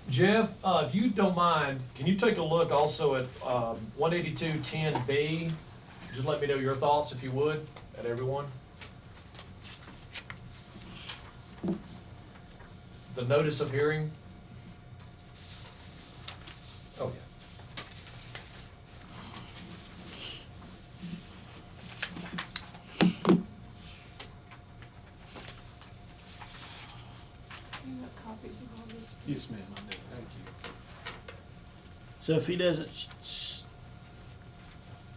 Jeff, if you don't mind, can you take a look also at 18210B? Just let me know your thoughts, if you would, at everyone. The notice of hearing. Oh, yeah. You have copies of all this? Yes, ma'am, I do, thank you. So if he doesn't,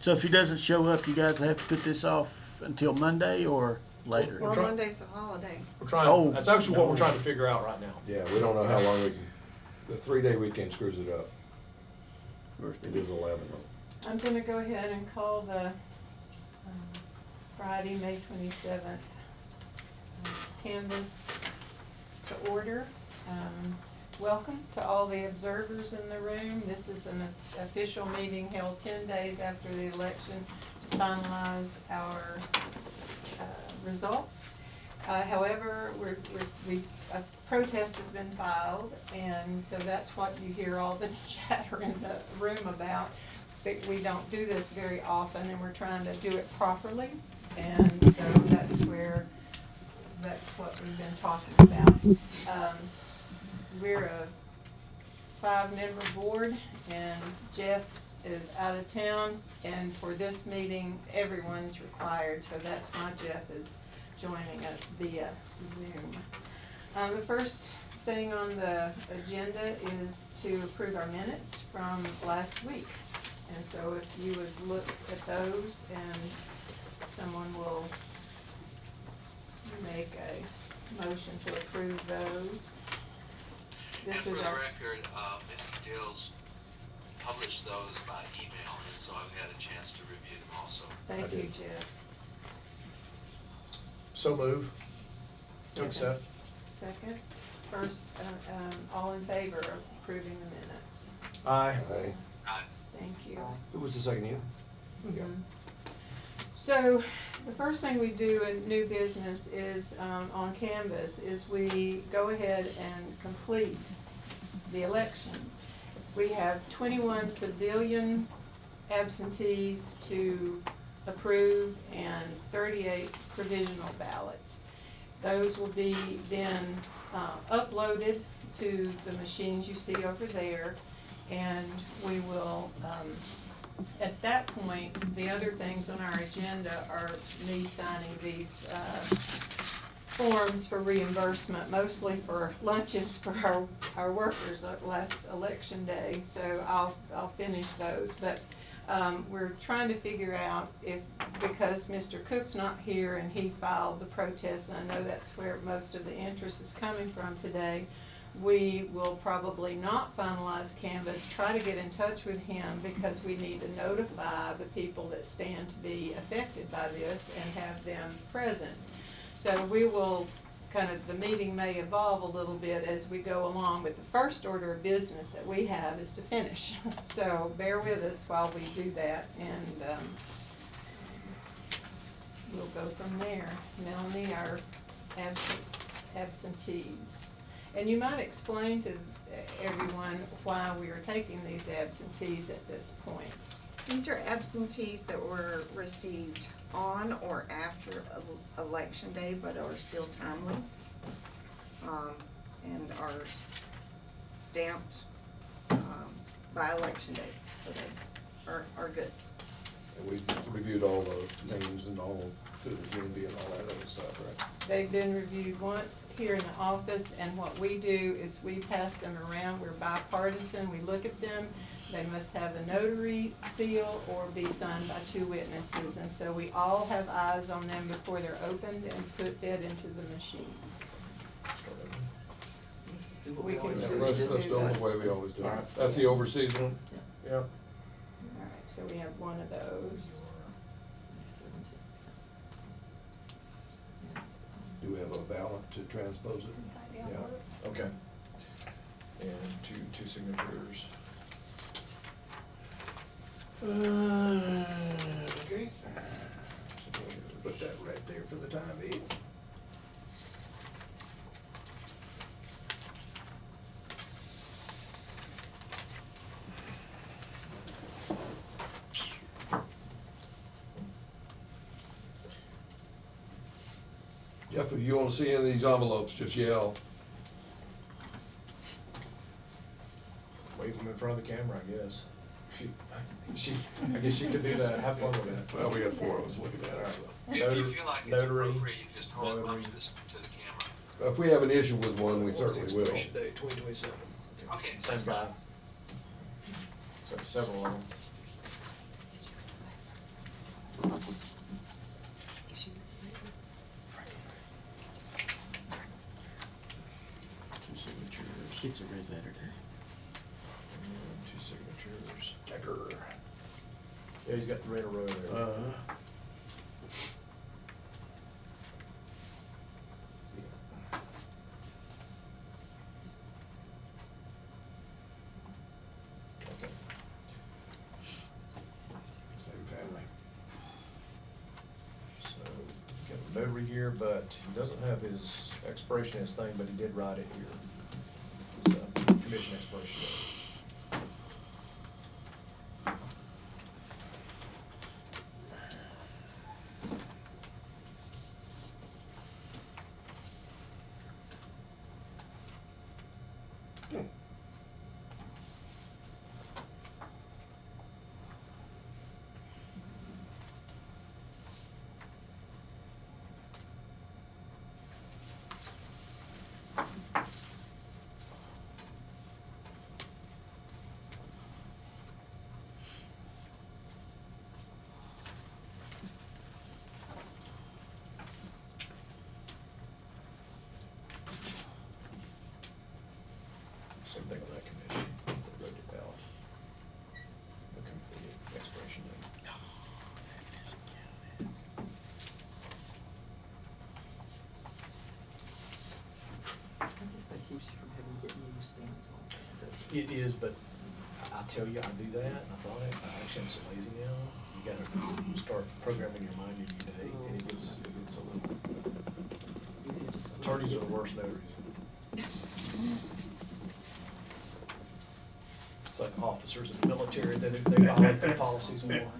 so if he doesn't show up, you guys have to put this off until Monday or later? Well, try- Monday's a holiday. We're trying, Oh. that's actually what we're trying to figure out right now. Yeah, we don't know how long we can, the 3-day weekend screws it up. It is 11 though. I'm gonna go ahead and call the Friday, May 27th canvass to order. Welcome to all the observers in the room. This is an official meeting held 10 days after the election to finalize our results. However, a protest has been filed, and so that's what you hear all the chatter in the room about. But we don't do this very often, and we're trying to do it properly, and so that's what we've been talking about. We're a 5-member board, and Jeff is out of town, and for this meeting, everyone's required, so that's why Jeff is joining us via Zoom. The first thing on the agenda is to approve our minutes from last week. And so if you would look at those, and someone will make a motion to approve those. And This for was the our, record, Mr. Dills published those by email, and so I've had a chance to review them also. thank I you, did. Jeff. So move to Second. accept. Second. First, all in favor of approving the minutes? Aye. Aye. Aye. Thank you. Who was the second you? Mhm. So, the first thing we do in new business is, on Canvas, is we go ahead and complete the election. We have 21 civilian absentees to approve and 38 provisional ballots. Those will be then uploaded to the machines you see over there, and we will, at that point, the other things on our agenda are me signing these forms for reimbursement, mostly for lunches for our workers last election day, so I'll finish those. But we're trying to figure out if, because Mr. Cook's not here and he filed the protest, and I know that's where most of the interest is coming from today, we will probably not finalize Canvas, try to get in touch with him, because we need to notify the people that stand to be affected by this and have them present. So we will the meeting may evolve a little bit as we go along, but the first order of business that we have is to finish. So bear with us while we do that, and we'll go from there. Melanie, our absentees. And you might explain to everyone why we are taking these absentees at this point. These are absentees that were received on or after election day, but are still timely, and are stamped, by election day, so they are good. And we reviewed all the names and all to the community and all that other stuff, right? They've been reviewed once here in the office, and what we do is we pass them around. We're bipartisan. We look at them. They must have a notary seal or be signed by 2 witnesses. And so we all have eyes on them before they're opened and fed into the machine. We can Yeah, do let's just do do it that. the way we always do All it. right. That's the overseas one? Yep. All right, so we have one of those. Do we have a ballot to transpose it? Yeah. Okay. And two signatures. Okay. So we'll put that right there for the time being. Jeff, if you wanna see any of these envelopes, just yell. Wave them in front of the camera, I guess. I guess she could do that, have fun with that. Well, we got 4 of us looking at it, so. If you Notary- feel like it's notary, appropriate, you can just hold them up notary. to the camera. If we have an issue with one, we certainly will. Expiration date, 2027. Okay, Same that's guy. fine. So several of them. Two signatures. It's a red letter day. And two signatures. Decker. Yeah, he's got 3 in a row there. Okay. Same family. So, got a notary here, but he doesn't have his expirationist thing, but he did write it here. His commission expiration date. Same thing on that commission, they wrote it out. The expiration date. I guess that keeps you from having to get new stamps on. It is, but I tell you, I do that, and I thought it, I actually am so lazy now. You gotta start programming your mind every day, and it gets a little, Easier just to- attorneys are the worst notaries. It's like officers in the military, they violate the policies more.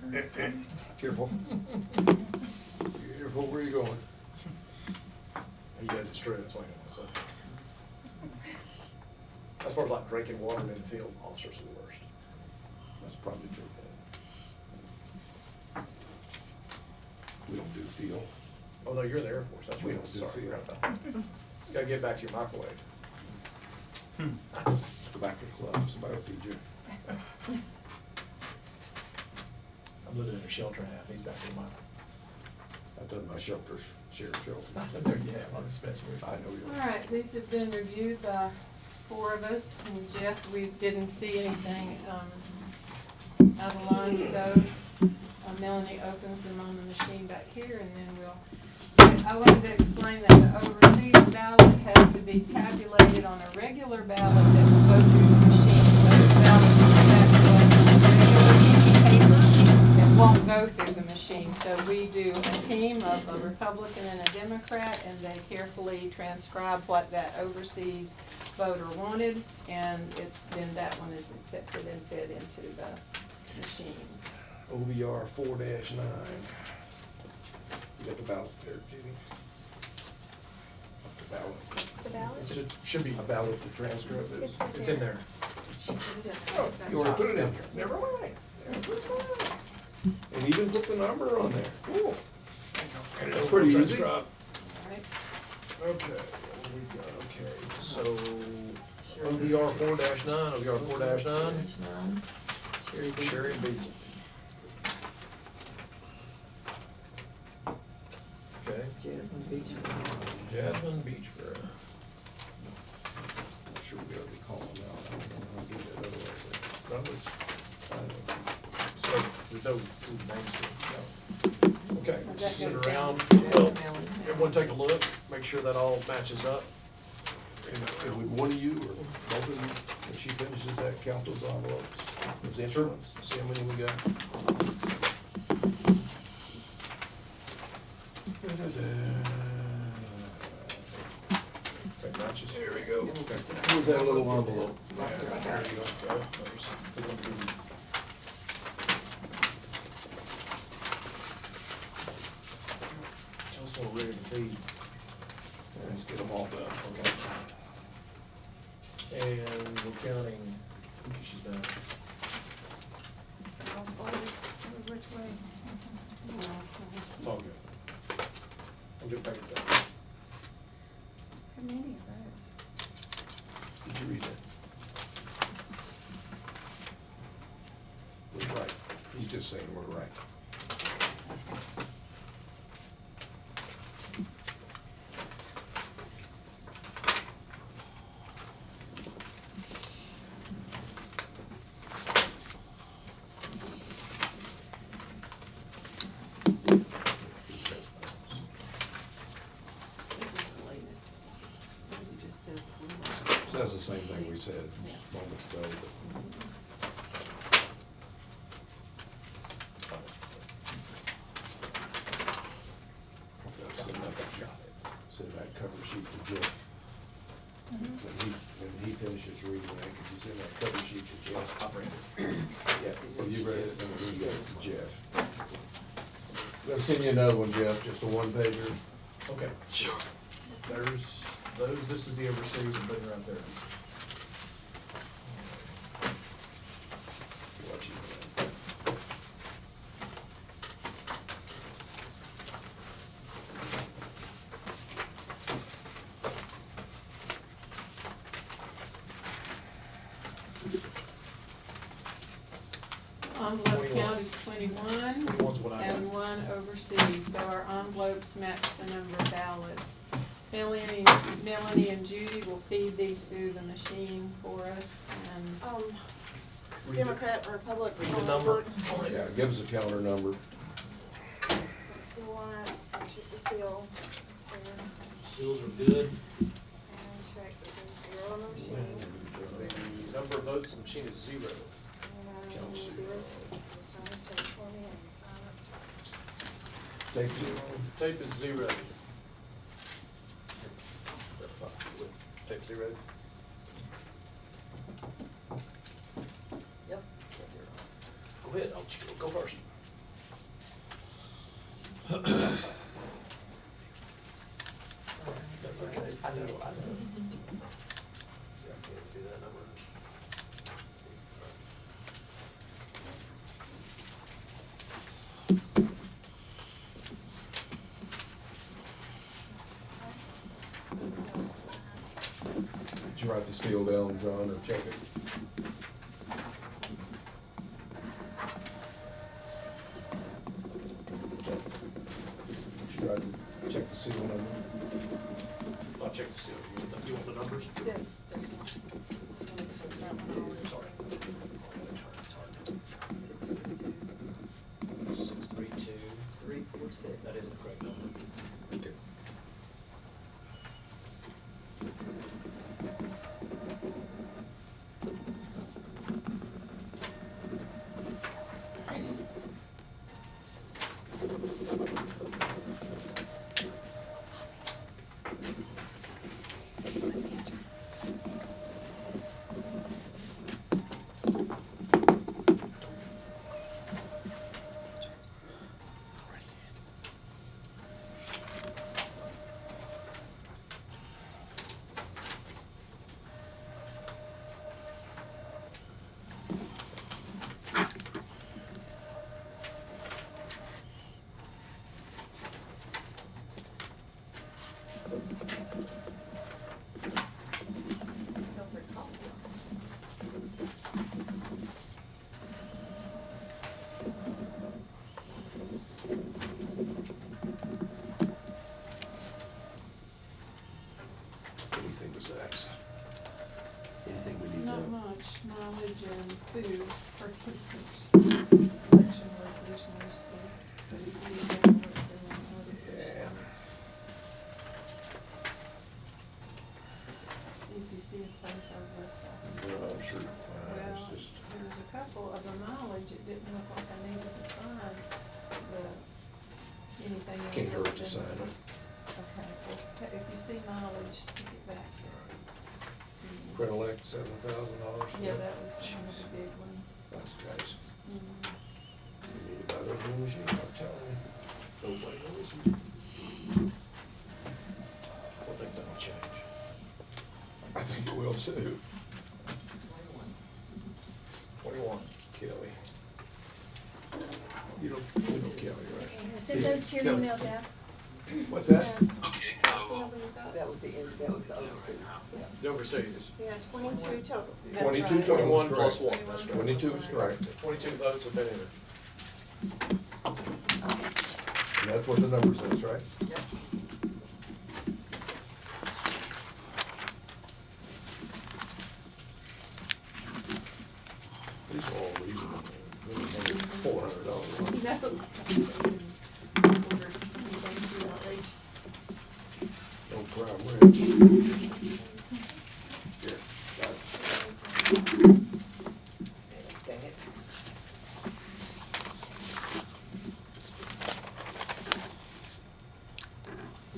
Careful. Careful where you going. You guys, it's true, that's why I say. As far as like drinking water in the field, officers are the worst. That's probably true. We don't do field. Oh, no, you're in the Air Force, that's We right. don't do Sorry, field. forgot about that. Gotta get back to your microwave. Let's go back to the club, somebody will feed you. I'm living in a shelter half, he's back in my, I've done my shelters, shared shelters. there you have, I'm expensive. I know you. All right, these have been reviewed by 4 of us, and Jeff, we didn't see anything out of line with those. Melanie opens them on the machine back here, and then I wanted to explain that the overseas ballot has to be tabulated on a regular ballot that will go through the machine. Those ballots come back to us on regular piece of paper. It won't go through the machine. So we do a team of a Republican and a Democrat, and they carefully transcribe what that overseas voter wanted, and then that one is accepted and fed into the machine. OBR 4-9. You got the ballot there, Judy? The ballot. The ballot? It should be, A ballot to transcript it. it's in there. She put it in Oh, there. you already put it in there. Yes. Never mind. And even put the number on there. Cool. And That's pretty easy. transcribe. All right? Okay, what do we got? Okay, so OBR 4-9, OBR 4-9, Sherry Beasley. Okay, Jasmine Beach. Jasmine Beachburg. I'm sure we'll be able to call them out. I don't know how to do that otherwise. So, there's no names to it. Okay, That goes sit down around, to well, Melanie. everyone take a look, make sure that all matches up. And would one of you or both of you, when she finishes that, count those envelopes, those instruments, see how many we got? Okay, matches. There we go. Where's that little envelope? Yeah, there you go. There's going to be. Tell us what we're ready to feed. think she's done. I'll forward it which way. It's all good. I'll get back to that. How many of those? Did you read that? We're right. He's just saying we're right. This is the latest. It just says blue. Says the same thing we said moments ago, but send that cover sheet to Jeff. When he finishes reading that, cause he's in that cover sheet to Jeff. I've read it. Yeah, well, you read it, and he got it to Jeff. Gonna send you another one, Jeff, just a one pager. Okay. Sure. There's those, this is the overseas and putting it right there. What you Envelope count is 21. 21's what I got. And one overseas, so our envelopes match the number of ballots. Melanie and Judy will feed these through the machine for us, and Read it. Democrat, Republic. Read the number. Yeah, give us a counter number. Put a seal on it, shoot the seal. Seals are good. And check that there's zero on the machine. The number of votes in the machine is 0. And Count zero zero. two. We'll sign it, take for me and sign it. Take zero. Tape is 0. Tape 0. Yep. Go ahead, I'll go first. That's okay. I know. See, I can't do that number. Did you write the seal down, John, or check it? Did you write the, check the seal number? I'll check the seal. You want the numbers? This one. This is that one. Sorry. It's hard. 632, 632. 346. That is the correct number. Okay. Anything besides? Anything we need to not know? much mileage and food for election workers mostly. But if you need to know what they're on other Yeah. person. See if you see a place over. No, I'm sure you're fine, Well, it's just, there was a couple of the mileage, it didn't look like I needed to sign the, anything else. can't hurt other to than- sign it. Okay, well, if you see mileage, stick it back to me. Credilect, $7,000. Yeah, that was one of the big ones. That's guys. Mhm. You need to buy those new machines, I'm telling you. Nobody knows. I think that'll change. I think it will too. sent those to your Kelly. email, Jeff. What's that? Okay, That's I the will. number you got. That was the end, that was the overseas, yeah. The overseas. Yeah, 22 total. That's 22 right. total. 21 is plus correct. 1, that's right. 22 is correct. 22 votes have been entered. And that's what the number says, right? Yep. These are all reasonable. $400. No. No crime, Here, got it. Dang it.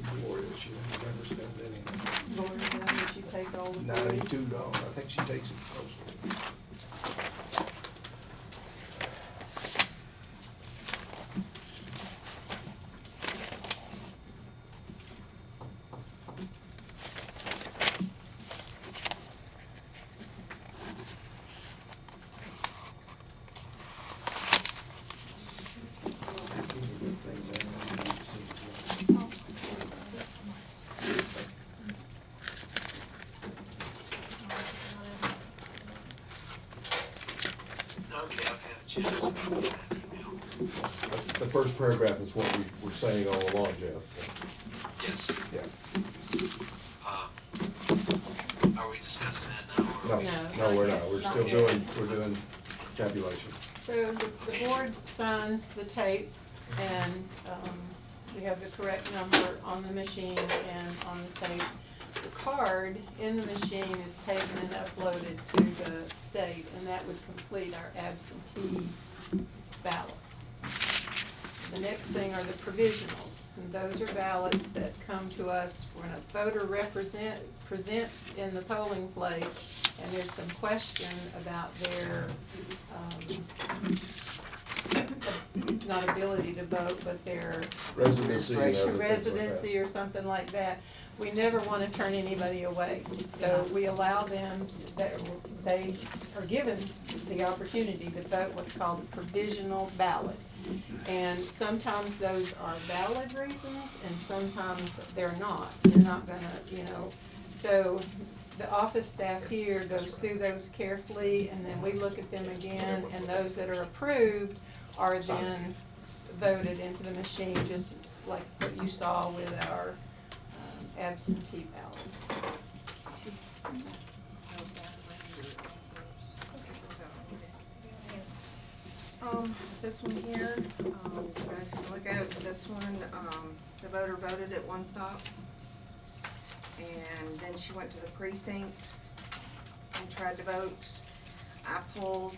Gloria, she never spends any. Lord, now that you take all the. $92, I think she takes it postal. Okay, I've had a chance to read that email. The first paragraph is what we were saying all along, Jeff. Yes. Yeah. Are we discussing that now? No, Or no, we're not. We're Not still yet. doing tabulation. So the board signs the tape, and we have the correct number on the machine and on the tape. The card in the machine is taken and uploaded to the state, and that would complete our absentee ballots. The next thing are the provisionals, and those are ballots that come to us when a voter presents in the polling place, and there's some question about their, not ability to vote, but their Residency and other things like that. residency or something like that. We never want to turn anybody away, so we allow them, they are given the opportunity to vote what's called a provisional ballot. And sometimes those are valid reasons, and sometimes they're not. They're not gonna, so the office staff here goes through those carefully, and then we look at them again, and those that are approved are then voted into the machine, just like what you saw with our absentee ballots. This one here, you guys can look at this one, the voter voted at one stop. And then she went to the precinct and tried to vote. I pulled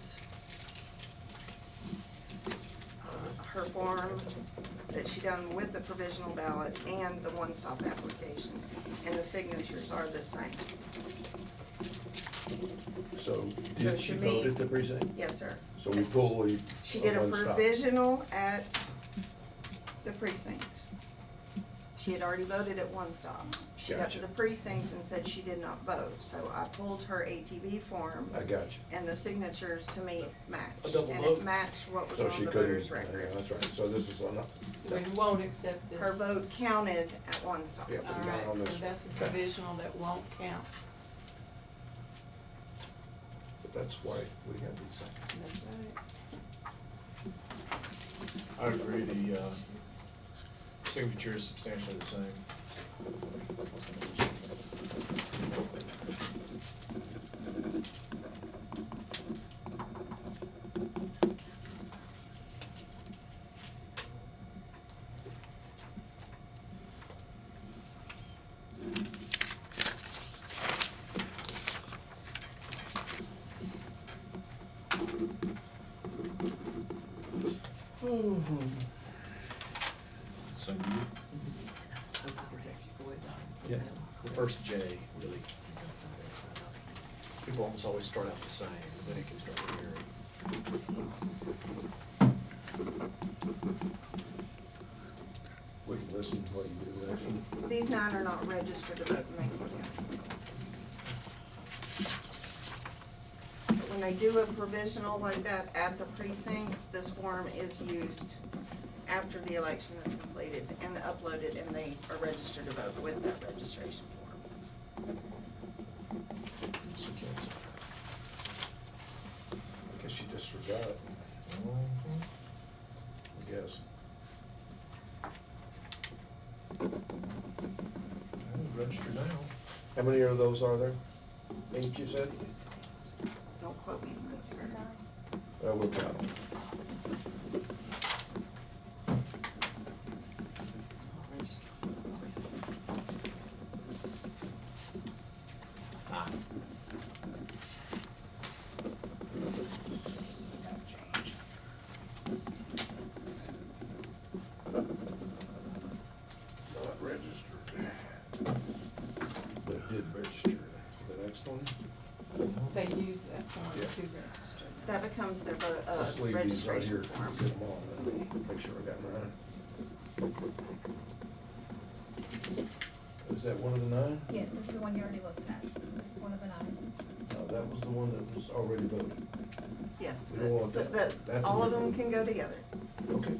her form that she done with the provisional ballot and the one-stop application, and the signatures are the same. So So did she to vote me- at the precinct? Yes, sir. So we pull She did a one-stop. provisional at the precinct. She had already voted at one stop. She got to Gotcha. the precinct and said she did not vote, so I pulled her ATV form I got you. and the signatures to me matched. A double And vote. it matched what was So on she the couldn't, voter's yeah, record. that's right. So this is enough. We won't accept this. Her vote counted at one stop. Yeah. All Not right, on so this one. that's a Okay. provisional that won't count. But that's why we have these things. That's right. I agree, the signature is substantially the same. So you, Does it protect you with? yeah, the first J, really. People almost always start out the same, but then it can start to vary. We can listen to what you do there. These 9 are not registered to vote in Macon County. But when they do a provisional like that at the precinct, this form is used after the election is completed and uploaded, and they are registered to vote with that registration form. So cancel. I guess she just forgot it, I guess. Register now. How many of those are there? 8, you said? Don't quote me on that, sir. We'll count them. Ah. Not registered. But did register for the next one? They use that form to Yeah. register. That becomes their Let's leave these right here, registration form. get them all, let me make sure I got them right. Is that one of the 9? Yes, this is the one you already looked at. This is one of the 9. No, that was the one that was already voted. Yes, We don't want but that. That's a all of them different- can go together. Okay,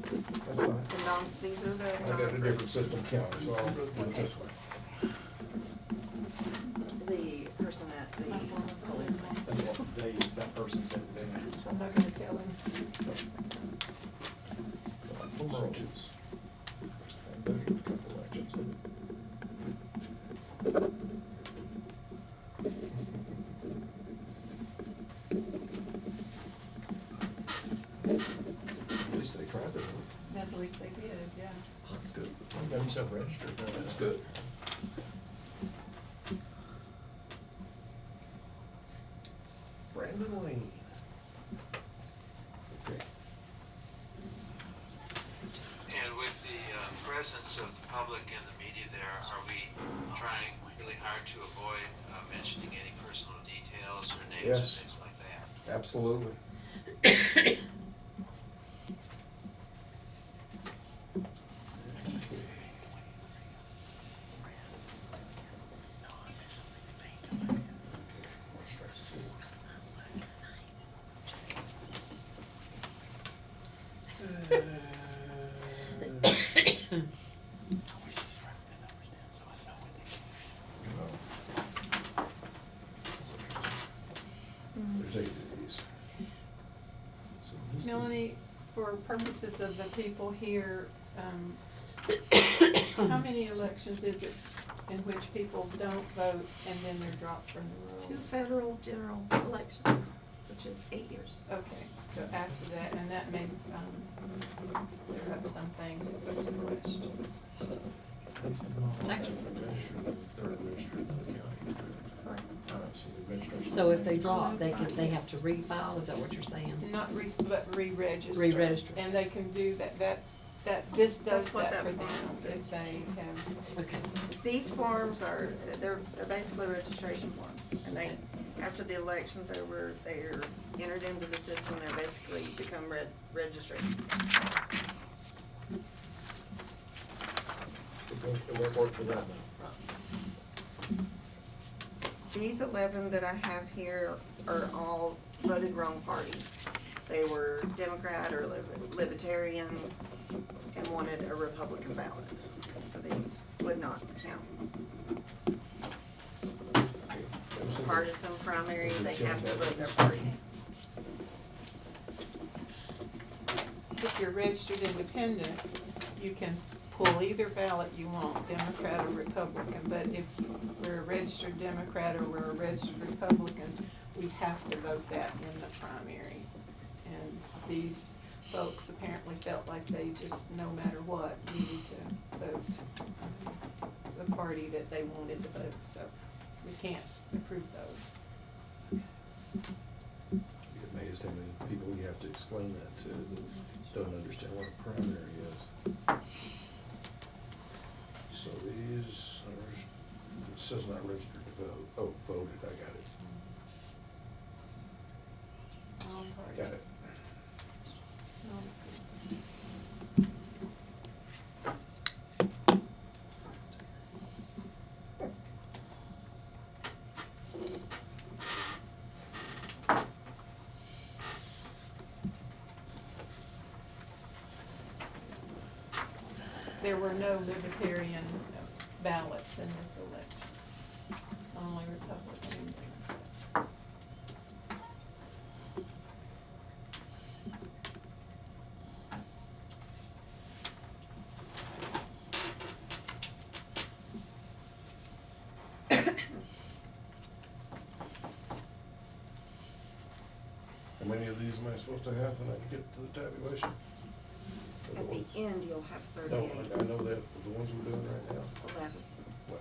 that's fine. These are the. I got a different system counter, so I'll do it this way. The person at the polling place. That's what that person said today. I'm not gonna tell him. Elections. I've voted in a couple elections. At least they tried it. At least they did, yeah. That's good. You got yourself registered. That's good. Brandon Lane. Okay. And with the presence of the public and the media there, are we trying really hard to avoid mentioning any personal details or names Yes. or things like that? Absolutely. There's 8 of these. So this is- Melanie, for purposes of the people here, how many elections is it in which people don't vote and then they're dropped from the 2 rolls? federal general elections, which is 8 years. Okay, so after that, and that may, clear up some things if there's a question. This is not Actually- registered, they're registered in the county. So the registration. So if they drop, they have to refile, is that what you're saying? Not but re-register. Re-register. And they can do this does That's what that for that them form does. if they have. Okay. These forms they're basically registration forms, and they, after the election's over, they're entered into the system, they're basically become registered. It won't work for that now. These 11 that I have here are all voted wrong party. They were Democrat or Libertarian and wanted a Republican ballot, so these would not count. It's a partisan primary, they have to vote their party. If you're registered independent, you can pull either ballot you want, Democrat or Republican, but if we're a registered Democrat or we're a registered Republican, we have to vote that in the primary. And these folks apparently felt like they just, no matter what, needed to vote the party that they wanted to vote, so we can't approve those. You're amazed how many people you have to explain that to that don't understand what a primary is. So these are, it says not registered to vote. Oh, voted, I got it. Wrong party. Got it. there were no libertarian ballots in this election, only Republican and Democrat. How many of these am I supposed to have when I get to the tabulation? At the end, you'll have No, 38, I know that, the ones we're doing right now. 11. Well,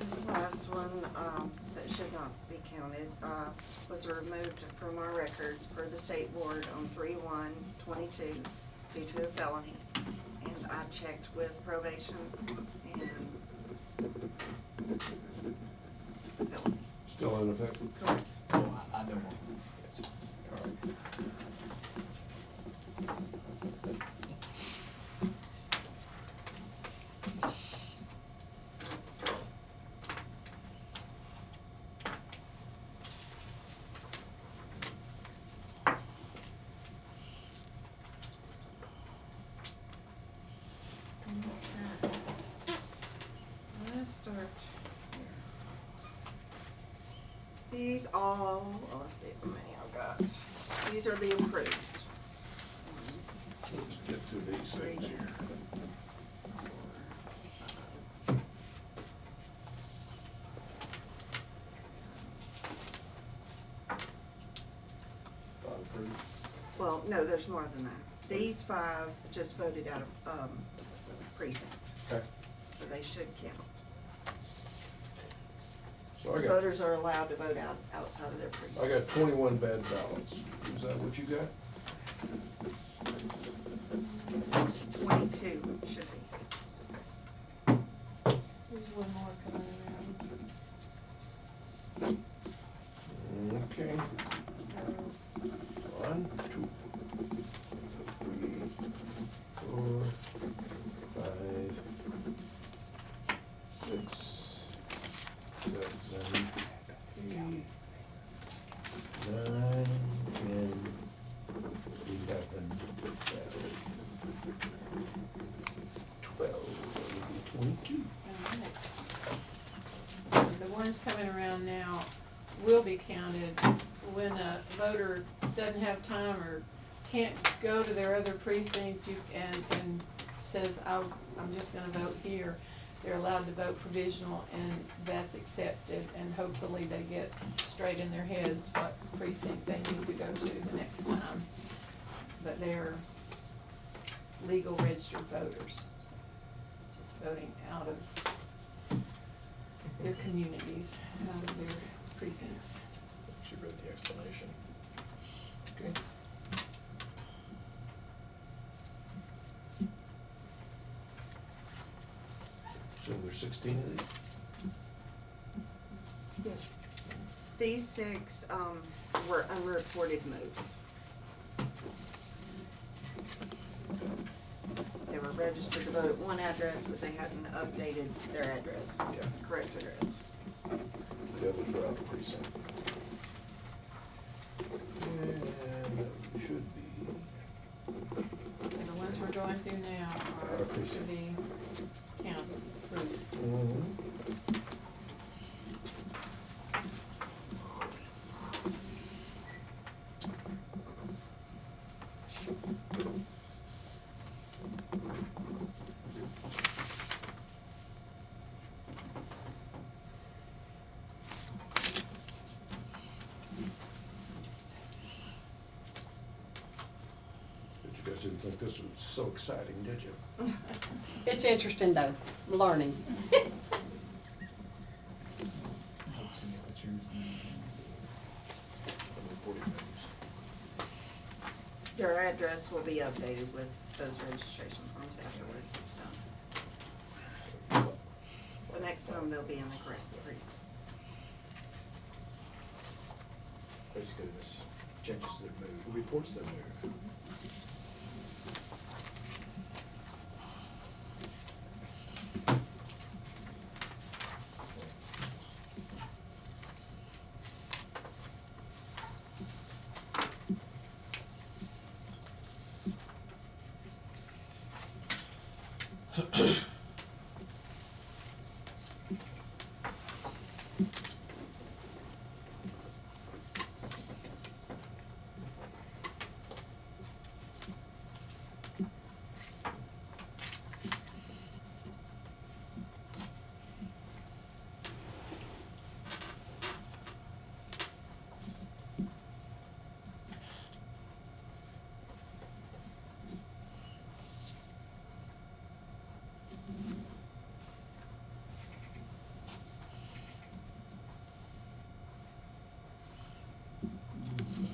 This last one, that should not be counted, was removed from our records per the state board on 3/1/22 due to a felony. And I checked with probation and felony. still in effect? Correct. Oh, I know. Yes. All right. Let's start here. These all, oh, let's see how many I've got. These are the approved. Let's get to these things here. Five approved. Well, no, there's more than that. These 5 just voted out of precinct, Okay. so they should count. So I got, Voters are allowed to vote outside of their I precinct. got 21 bad ballots. Is that what you got? 22 should be. There's one more coming around. Okay. 1, 2, 3, 4, 5, 6, 7, 8, 9, 10, 11, 12, 22. The ones coming around now will be counted when a voter doesn't have time or can't go to their other precinct and says, I'm just gonna vote here. They're allowed to vote provisional and that's accepted, and hopefully they get straight in their heads what precinct they need to go to the next time. But they're legal registered voters, just voting out of their communities, out of their precincts. She read the explanation. Okay. So there's 16 of these? Yes. These 6 were unreported moves. They were registered to vote at one address, but they hadn't updated their address, Yeah. correct address. The others are out of precinct. And that should be, And the ones we're going through now Out are of to precinct. be counted, approved. But you guys didn't think this was so exciting, did you? It's interesting though, learning. Unreported voters. Their address will be updated with those registration forms after we're done. So next time they'll be in the correct precinct. Basically, this changes their mood, reports their mood.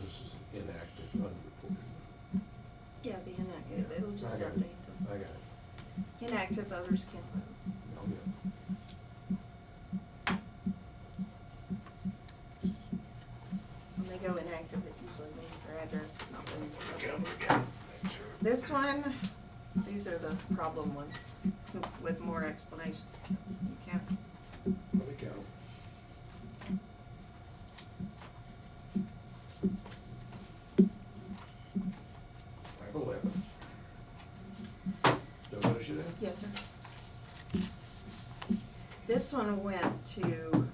This is inactive, unreported. Yeah, the inactive, it'll just I got it. update them. I got it. Inactive voters can vote. Oh, yeah. When they go inactive, it usually means their address has not been Count updated. again. Make sure. This one, these are the problem ones, with more explanation. You can't, Let me count. I have 11. Don't finish it in? yes, sir. This one went to,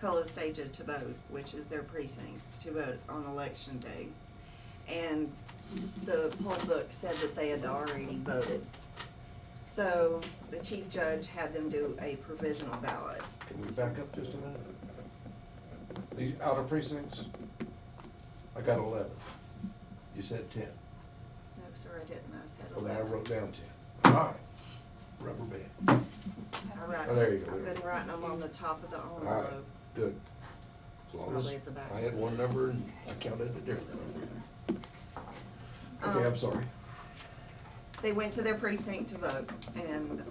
Colossaga to vote, which is their precinct, to vote on election day. And the poll book said that they had already voted. So the chief judge had them do a provisional ballot. Can we back up just a minute? These outer precincts, I got 11. You said 10. No, sir, I didn't, I said Well, then I 11. wrote down 10. All right. Rubber band. I write, Oh, there you go. I've been writing them on the top of the All right, envelope. good. As long as Probably at the back. I had one number and I counted it differently. Okay, Um, I'm sorry. They went to their precinct to vote, and,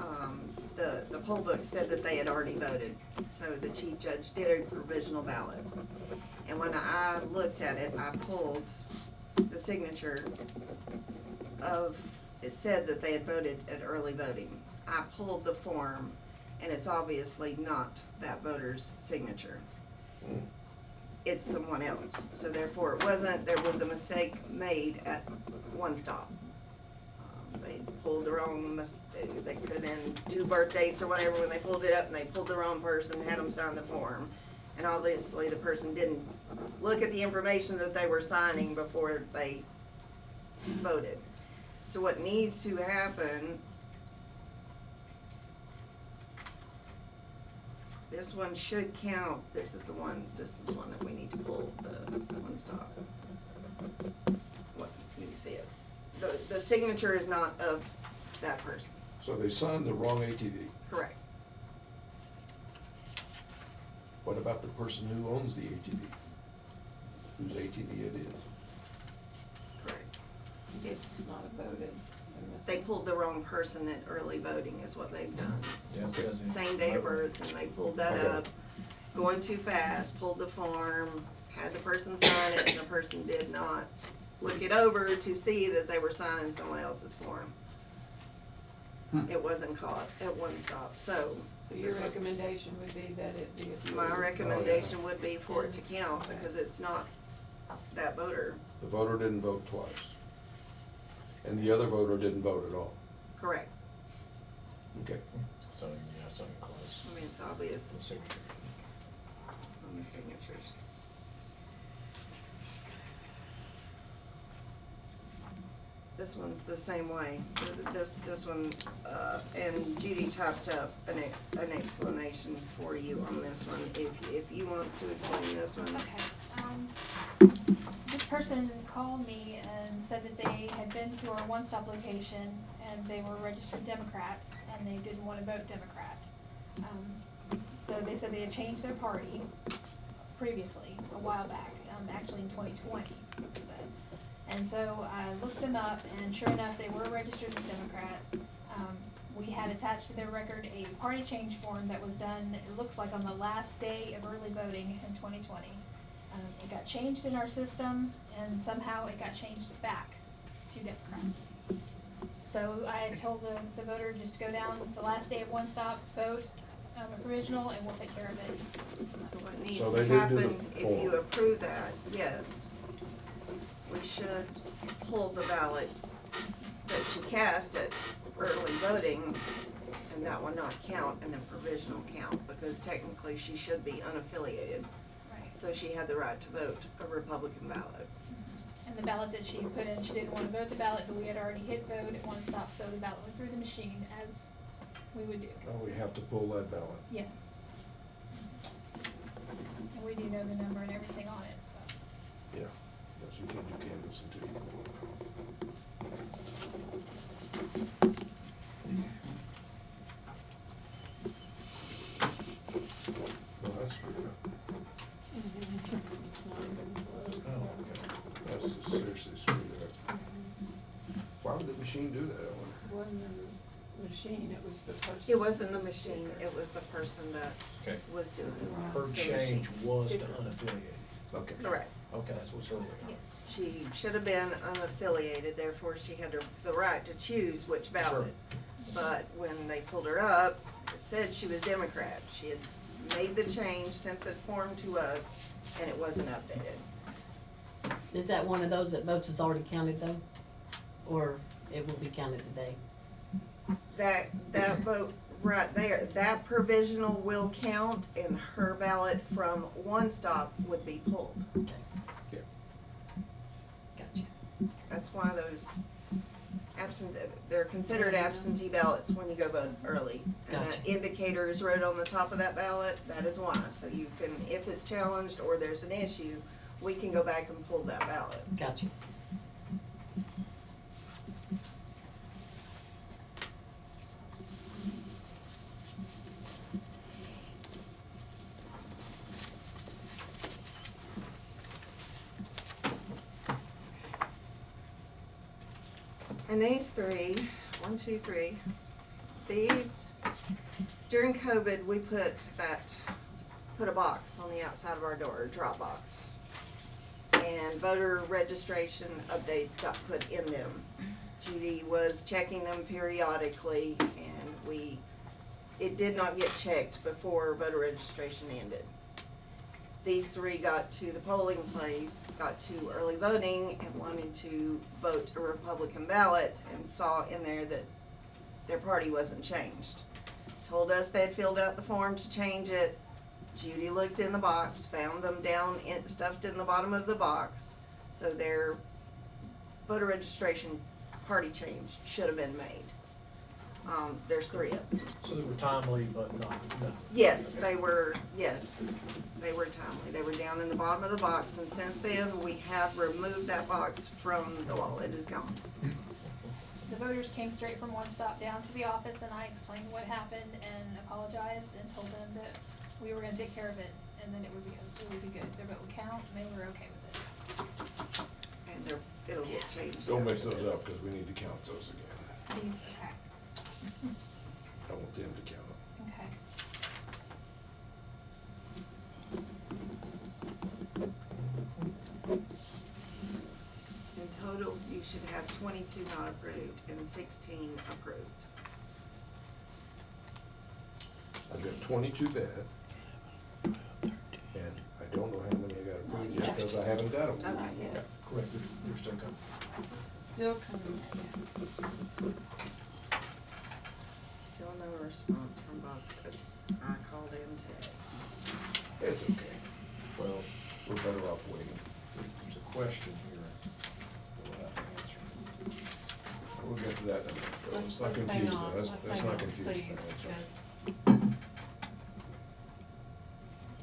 the poll book said that they had already voted. So the chief judge did a provisional ballot. And when I looked at it, I pulled the signature of, it said that they had voted at early voting. I pulled the form, and it's obviously not that voter's signature. Mm. It's someone else, so therefore it wasn't, there was a mistake made at one stop. They pulled the wrong, they could have been 2 birth dates or whatever when they pulled it up, and they pulled the wrong person and had them sign the form. And obviously the person didn't look at the information that they were signing before they voted. So what needs to happen, this one should count, this is the one that we need to pull, the one stop. What, you see it? The signature is not of that person, So they signed the wrong ATV. correct? What about the person who owns the ATV? Whose ATV it is? Correct. It's not voted. They pulled the wrong person at early voting is what they've done. Yeah, it says in- Same date of birth, and they pulled that Okay. up, going too fast, pulled the form, had the person sign it, and the person did not look it over to see that they were signing someone else's form. It wasn't caught at one stop, so So your recommendation would be that it be approved? my recommendation would be for it to count, because it's not that voter, The voter didn't vote twice. And the other voter didn't vote at all. correct? Okay. So, yeah, it's only close. I mean, it's obvious The signature. on the signatures. This one's the same way. This one, and Judy typed up an explanation for you on this one, if you want to explain this one. Okay, this person called me and said that they had been to our one-stop location and they were registered Democrat and they didn't wanna vote Democrat. So they said they had changed their party previously, a while back, actually in 2020, they said. And so I looked them up, and sure enough, they were registered as Democrat. We had attached to their record a party change form that was done, it looks like on the last day of early voting in 2020. It got changed in our system, and somehow it got changed back to Democrats. So I told the voter just to go down the last day of one stop, vote, a provisional, and we'll take care of it. So what needs So to they did do the happen, if you form. approve that, yes, we should pull the ballot that she cast at early voting, and that one not count, and then provisional count, because technically she should be unaffiliated. Right. So she had the right to vote a Republican ballot. And the ballot that she put in, she didn't want to vote the ballot, but we had already hit vote at one stop, so the ballot went through the machine as we would do. Oh, we have to pull that ballot. Yes. And we do know the number and everything on it, so. Yeah, yes, you can do canvass until you. Well, that's screwed up. Oh, okay. That's just seriously screwed up. Why would the machine do that, I wonder? Wasn't the machine, it was the person. It wasn't the machine, it was the person that Okay. was doing it. Her So change she- was to unaffiliated. Okay. Correct. Okay, that's what's earlier. Yes. She should have been unaffiliated, therefore she had the right to choose which ballot. But when they pulled her up, it said she was Democrat. She had made the change, sent the form to us, and it wasn't updated. Is that one of those that votes is already counted though? Or it will be counted today? That vote right there, that provisional will count, and her ballot from one stop would be pulled. Okay. Yeah. Gotcha. That's why those they're considered absentee ballots when you go vote early. And that Gotcha. indicator is right on the top of that ballot, that is why. So you can, if it's challenged or there's an issue, we can go back and pull that ballot. Gotcha. And these three, 1, 2, 3, these, during COVID, we put a box on the outside of our door, a drop box. And voter registration updates got put in them. Judy was checking them periodically, and it did not get checked before voter registration ended. These three got to the polling place, got to early voting, and wanted to vote a Republican ballot, and saw in there that their party wasn't changed. Told us they had filled out the form to change it. Judy looked in the box, found them stuffed in the bottom of the box, so their voter registration party change should have been made. There's 3 of them. So they were timely, but not, no. Yes, they were timely. They were down in the bottom of the box, and since then, we have removed that box from the wall. It is gone. The voters came straight from one stop down to the office, and I explained what happened and apologized and told them that we were gonna take care of it, and then it would be good. Their vote would count, and they were okay with it. And it'll get changed. Don't mix those up, cause we need to count those again. These, okay, I want them to count them. okay. In total, you should have 22 not approved and 16 approved. I've got 22 bad. And I don't know how many I got approved yet, cause I haven't got them. Okay, Yeah, yeah. correct, you're still coming. Still coming. Still no response from Bob. I called in too. It's okay, Well, we're better off waiting. there's a question here that we'll have to answer. We'll get to that in a minute. Let's not Let's hang confuse on. that, let's Let's not hang on, confuse please, that, that's all. 'cause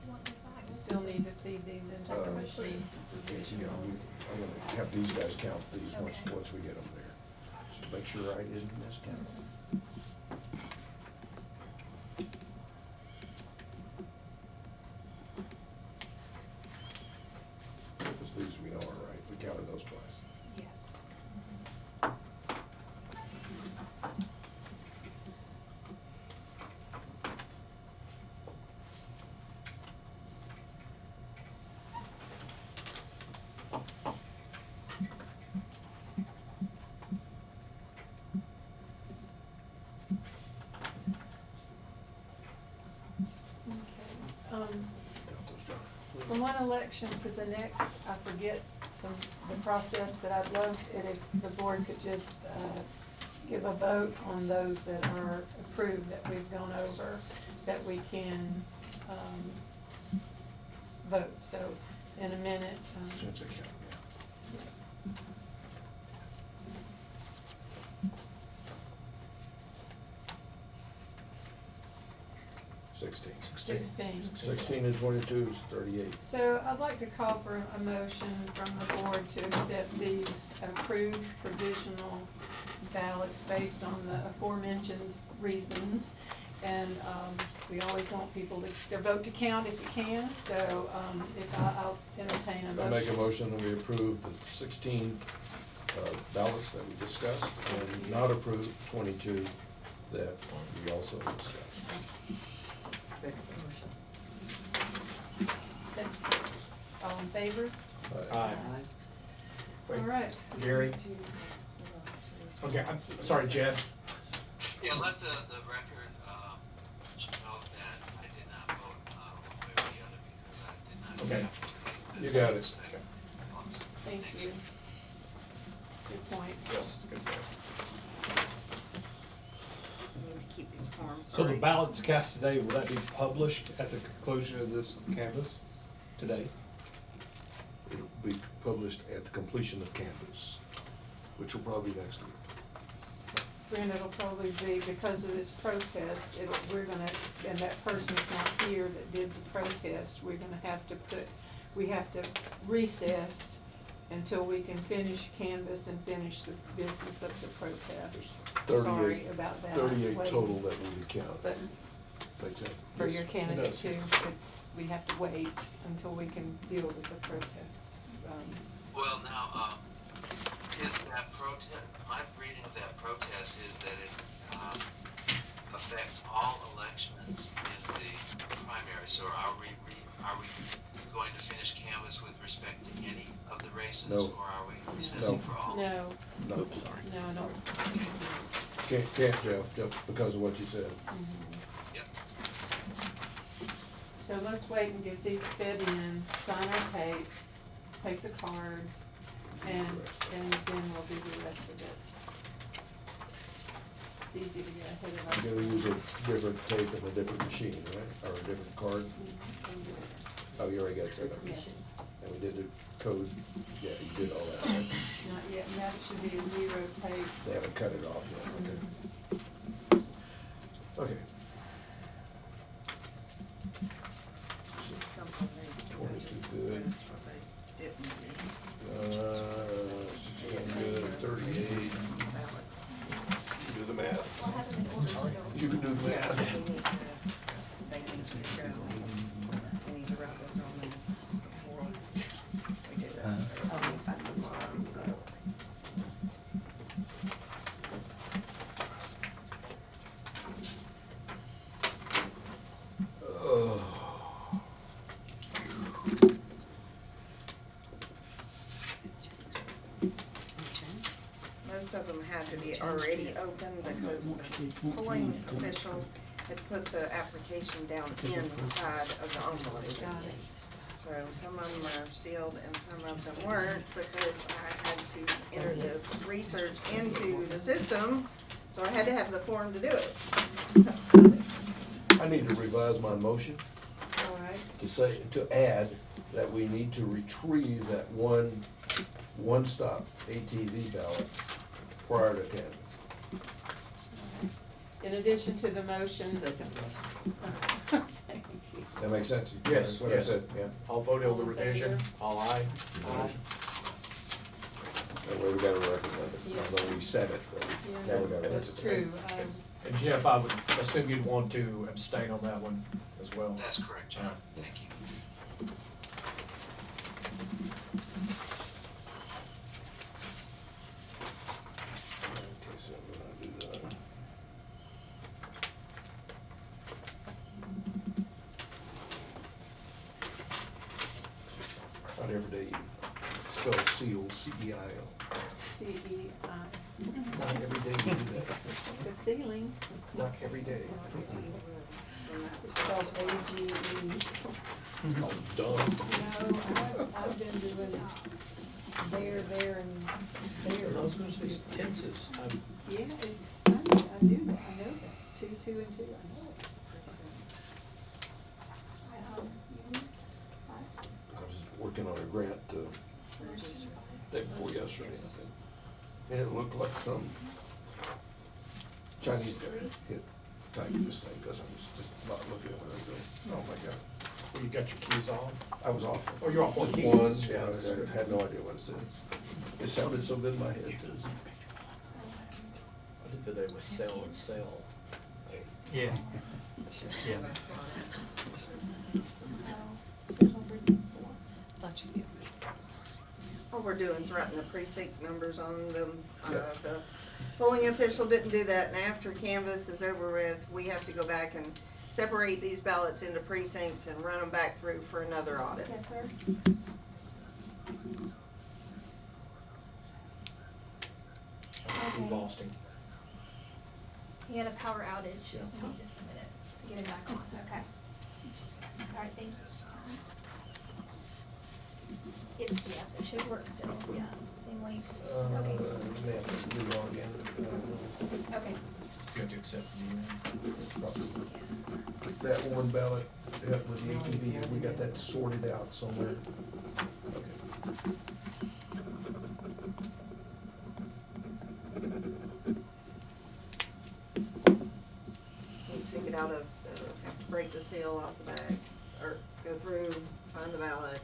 You want this back? we still need to feed these into the machine. Yeah, I'm gonna have these guys count these once we get them there. Just make sure I didn't miscount them. Because these we know are right, we counted those twice. Yes. From one election to the next, I forget the process, but I'd love it if the board could just, give a vote on those that are approved, that we've gone over, that we can, vote. So in a minute, Since it count, yeah. 16 and 22 is 38. So I'd like to call for a motion from the board to accept these approved provisional ballots based on the aforementioned reasons. And, we always want people to, their vote to count if you can, so, I'll entertain a I motion. make a motion that we approve the 16 ballots that we discussed, and not approve 22 that we also discussed. Second motion. Okay. All in favor? Aye. All right. Gary? Okay, I'm sorry, Jeff. Yeah, let the record, note that I did not vote, one way or the other because I did not. Okay. have to- You got it. Thank Thanks. you. Good point. Yes, good point. We need to keep these forms. So the already. ballots cast today, will that be published at the conclusion of this canvass today? It'll be published at the completion of canvass, which will probably be next week. Brenda, it'll probably be, because of this protest, we're gonna, and that person's not here that did the protest, we're gonna have to we have to recess until we can finish canvass and finish the business of the protest. 38 Sorry about that. 38 Wait. total that will be counted. But Makes sense? for Yes, your it candidate does, too, yes. we have to wait until we can deal with the protest. Well, now, is that protest, my reading of that protest is that it, affects all elections in the primary, so are we going to finish canvass with respect to any of the races? No. Or are we recessing No. for all? No, No, no, I don't. can't, Jeff, because of what you said. Yep. So let's wait and get these fed in, sign our tape, take the cards, and then we'll do the rest of it. It's easy to get ahead of You're ourselves. gonna use a different tape and a different machine, right? Or a different card? Oh, you already got set up. Yes, And we did the code, yeah, you did all that, right? not yet, and that should be a zero tape. They haven't cut it off yet, okay. Okay. Something they, I 22 just good. noticed what they didn't do. 16 good, 38. Ballot. You do the math. We'll have them in order still. You can do the Yeah, math. they need to show, they need to write those on them before we do this. So I'll need to find those out. Oh. Most of them had to be already open because the polling official had put the application down inside of the envelope. Got it. So some of them are sealed and some of them weren't because I had to enter the research into the system, so I had to have the form to do it. I need to revise my motion All right, to say, to add that we need to retrieve that one-stop ATV ballot prior to canvass. in addition to the motion. Second motion. Thank you. That makes sense? Yes, That's what I yes, said. yeah. I'll vote on the All in revision. favor? All aye. That way we got a record of it, Yes. although we said it, but Yeah, now we got a record. that's true. And Jeff, I would assume you'd want to abstain on that one as well. That's correct, John. Thank you. Okay, so I'm gonna do that. Not every day you spell seal, C-E-I-L. CEI, Not every day you do that. the ceiling, Not every day. it's called AGE. All done. No, I've been doing there and there. I was gonna say tenses. Yeah, it's, I do that, I know that, 2, 2, and 2, I know it. I was working on a grant, day before yesterday, I think. And it looked like some Chinese guy hit typed this thing, cause I was just about looking at it and going, oh my God. You got your keys off? I was off. Oh, you're off one Just key. one, Yeah, that's good. I had no idea what it said. It sounded so good in my head too. I did today with sell and sell. Yeah. Yeah. All we're doing is writing the precinct numbers on them. Yeah. The polling official didn't do that, and after canvass is over with, we have to go back and separate these ballots into precincts and run them back through for another audit. Yes, sir. We lost him. He had a power outage. Yeah. Give me just a minute to get him back on. Okay. All right, thank you. Yeah, it should work still. Yeah, same link. Okay. May have to do it all again. Okay. You have to accept the email. That one ballot, with the ATV, we got that sorted out somewhere. Okay. We take it out of, have to break the seal off the bag, or go through, find the ballot,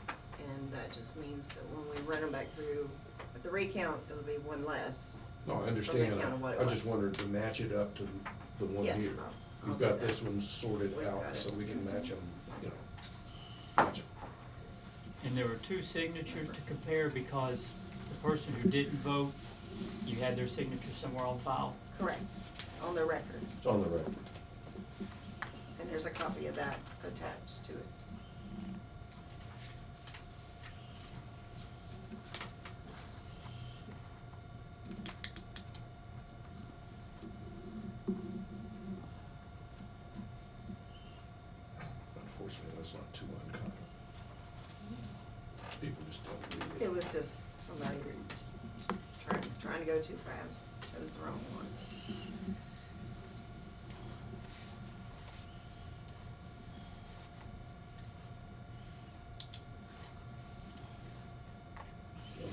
and that just means that when we run them back through, at the recount, it'll be one less. No, I understand. count of what it I just was. wanted to match it up to the one Yes, here. I'll We've do got that. this one sorted We've out, got it. so we can Yes, sir. match them, you know. Match 'em. And there were two signatures to compare because the person who didn't vote, you had their signature somewhere on file. Correct, on the record, It's on the record. and there's a copy of that attached to it. Unfortunately, that's not too uncommon. People just don't read it. It was just somebody trying to go too fast, it was the wrong one.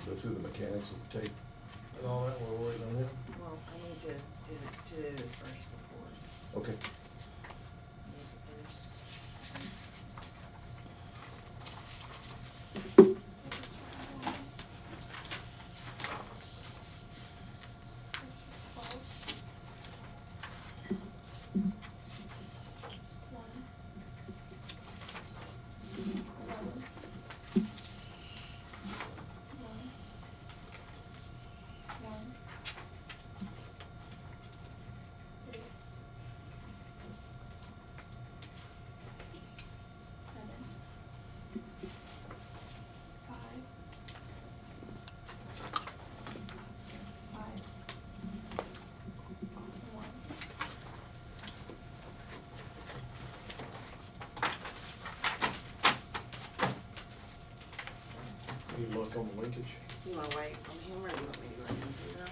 Go through the mechanics of the tape and all that, we're waiting on him. Well, I need to do this first before. Okay. There's- You look on the linkage. You wanna wait on him, or you want me to go ahead and do that?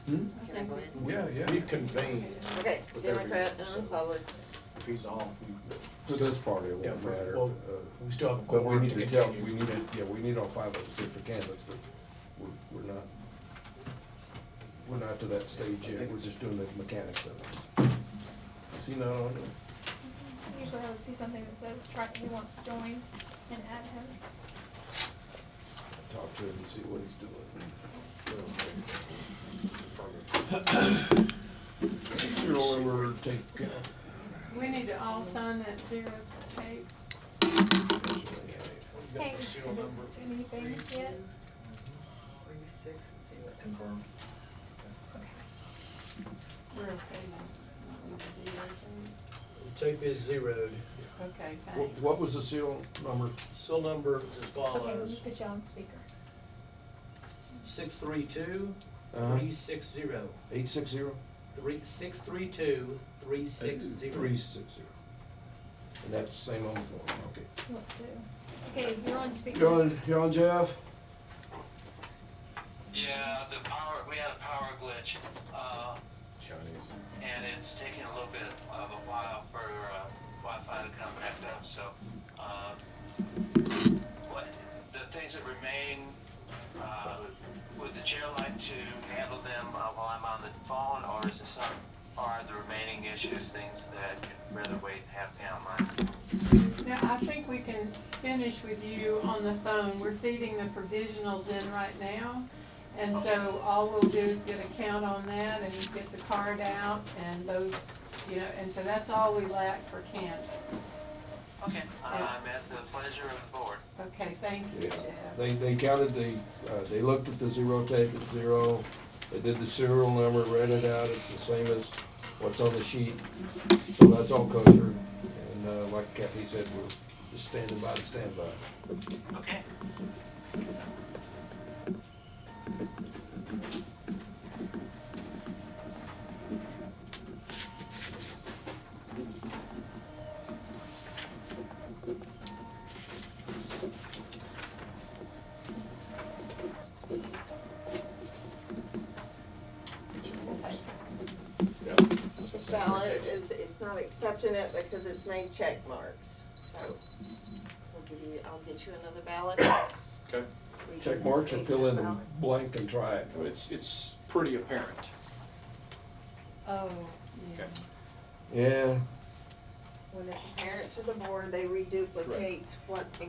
Hmm? Can I go ahead? Yeah, yeah. We've convened. Okay, With Democrat every- and Republican. If he's off, For this part, it Yeah, won't for- matter. well, we still have a But we quorum need to to tell, continue. we need to, yeah, we need all five of us here for canvas, but we're not to that stage yet, we're just doing the mechanics of it. Is he not on it? Usually I would see something that says he wants to join and add him. Talk to him and see what he's doing. Serial number, take. We need to all sign that zero tape. Hey, Got the is serial it number. anything yet? 36 and 0. Confirmed. Okay. We're okay now. Zero The tape is zeroed. tape. Okay, What, thanks. what was the serial number? Seal number is as Okay, let me follows: put you on speaker. 632 Uh-huh. 360. 860? 632 360. 360. And that's the same on the form, okay. Let's do. Okay, you're on speaker. You on, Jeff? Yeah, we had a power glitch, and it's taking a little bit of a while for Wi-Fi to come back up, so, the things that remain, would the chair like to handle them while I'm on the phone, or is this are the remaining issues things that you'd rather wait and have Pam on? Now, I think we can finish with you on the phone. We're feeding the provisionals in right now. And so all we'll do is get a count on that and get the card out and those, and so that's all we lack for canvas. Okay, I'm at the pleasure of the board. Okay, thank you, Yeah. Jeff. They counted they looked at the zero tape at zero. They did the serial number, read it out. It's the same as what's on the sheet. So that's all kosher. And like Kathy said, we're just standing by to stand by. Okay. Ballot it's not accepting it because it's made check marks, so I'll get you another ballot. Okay. Check marks or fill in the blank and try it. It's pretty apparent. Oh, yeah. Okay. Yeah, When it's apparent to the board, they reduplicate what the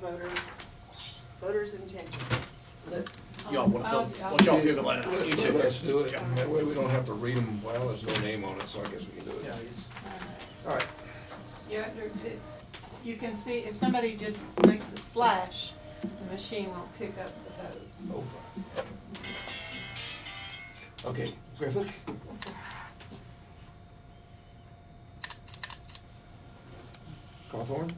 voter's intention. Y'all wanna fill, I'll- want y'all fill the line? You too. let's do it. That way we don't have to read them. Well, there's no name on it, so I guess we can do Yeah, it. it's, All right. Yeah, you can see if somebody just makes a slash, the machine won't pick up the vote. Over. Okay, Griffith? Cawthorn?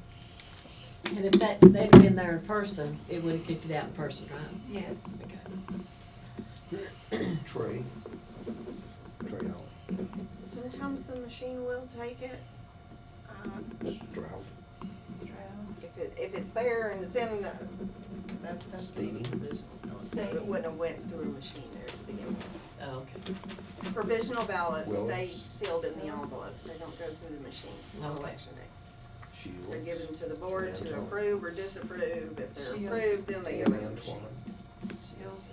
And if they'd been there in person, it would have kicked it out in person, right? Yes. Trey? Trey Allen? Sometimes the machine will take it. Stroud? If it's there and it's in, that's Steenie? provisional. It wouldn't have went through a machine there to begin with. Oh, okay. Provisional ballots Willis? stay sealed in the envelopes. They don't go through the machine on Okay. election day. They're Shields? given to the board to Antoine. approve or disapprove. If they're Shields. approved, then they go Ann in the machine. Antoine? Shields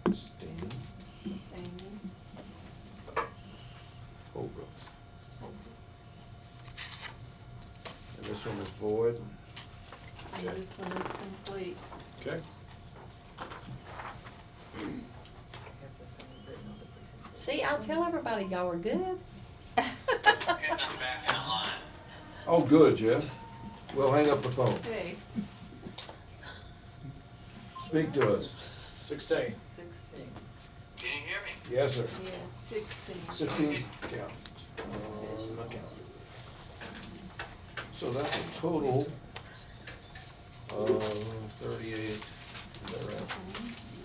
and Steen? Amy. Holbrooks? And this one is void? And this one is complete. Okay. See, I'll tell everybody y'all were good. Okay, I'm back in line. Oh, good, Jeff. We'll hang up the phone. Okay. Speak to us. 16. 16. Can you hear me? Yes, sir. Yes, 16. 16 count. On the count. So that's a total of 38, is that right?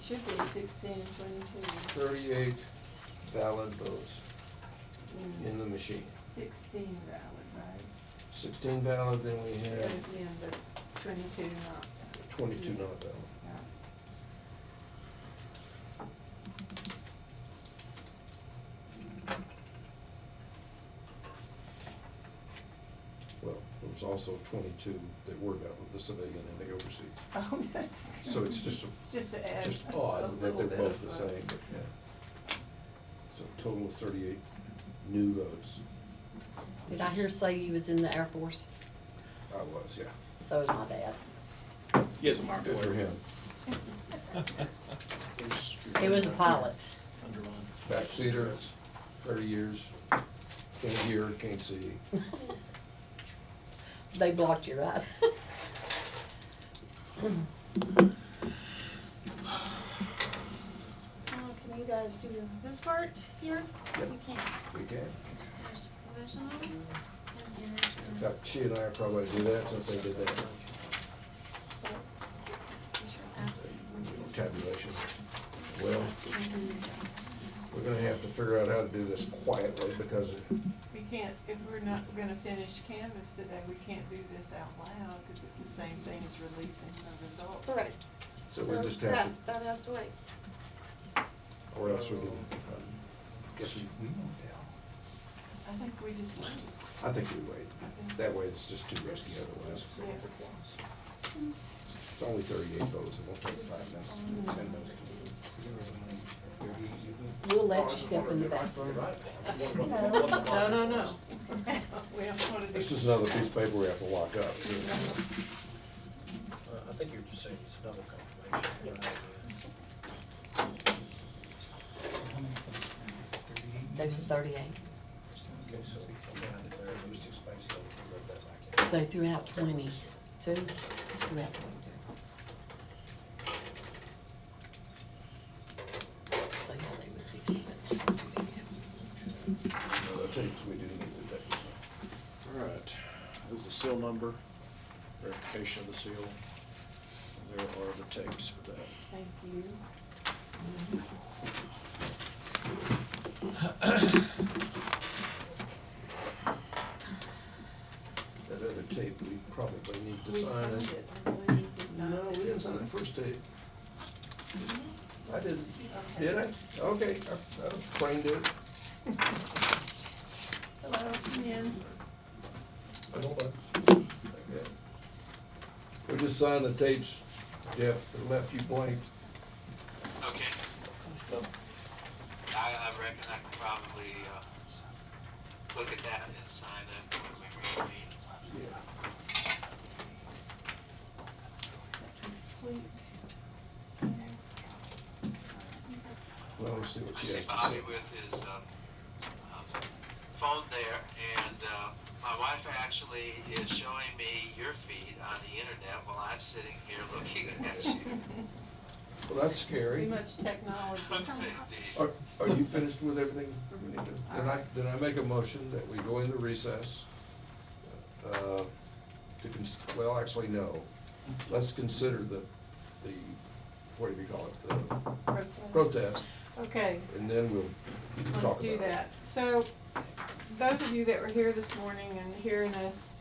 Should be 16 and 22. 38 valid votes in the machine. 16 valid, right? 16 valid, then we But have again, the 22 not. 22 not valid. Yeah. Well, there was also 22 that were valid, the civilian and the overseas. Oh, that's. So it's just Just to add. just a odd that little they're bit both of the vote. same, but yeah. So total of 38 new votes. Did I hear say you was in the Air Force? I was, yeah. So was my dad. Yes, Mark. Good for him. He was a pilot. Underline. Backseater, 30 years, can't hear, can't see. They blocked you, right? Can you guys do this part here? Yep. You can. We can. There's provisional. And In here's fact, she and I are probably do that since they did that your absent. tabulation. Well, we're gonna have to figure out how to do this quietly because can't, if we're not gonna finish Canvas today, we can't do this out loud, cause it's the same thing as releasing the results. Right. So we just have to, That has to wait. or else we can, guess we won't I think we just wait. I think we wait. I think- That way it's just too risky otherwise. Yeah. It's only 38 votes, it won't take 5 minutes, 10 minutes. We'll let you step in the back room. No. We don't wanna do. This is another piece of paper we have to lock up. I think you're just saying it's a double confirmation. There was 38. Okay, so I'm down to there, those two spaces, I'll put that back in. They threw out 22. Threw out 22. So yeah, they were 60 minutes. No, the tapes, we do need the tapes. All right, there's the seal number, verification of the seal. There are the tapes for that. Thank you. That other tape, we probably need to We sign signed it. it, I believe we signed No, it. we didn't sign the first tape. I didn't. Okay. Did I? Okay, I framed it. Hello, come in. Hold on. Okay. We just signed the tapes, Jeff, that left you blank. Okay. I reckon I could probably, look at that and sign it when we reconvene. Yeah. Well, let's see what I she see has to Bobby say. with his, phone there, and, my wife actually is showing me your feed on the internet while I'm sitting here looking at you. Well, that's Too scary. much technology. Are you finished with everything? we need to- Then I make a motion that we go into recess. Well, actually, no. Let's consider the, what do you call it, the protest, Okay, and then we'll talk about it. let's do that. So, those of you that were here this morning and hearing us,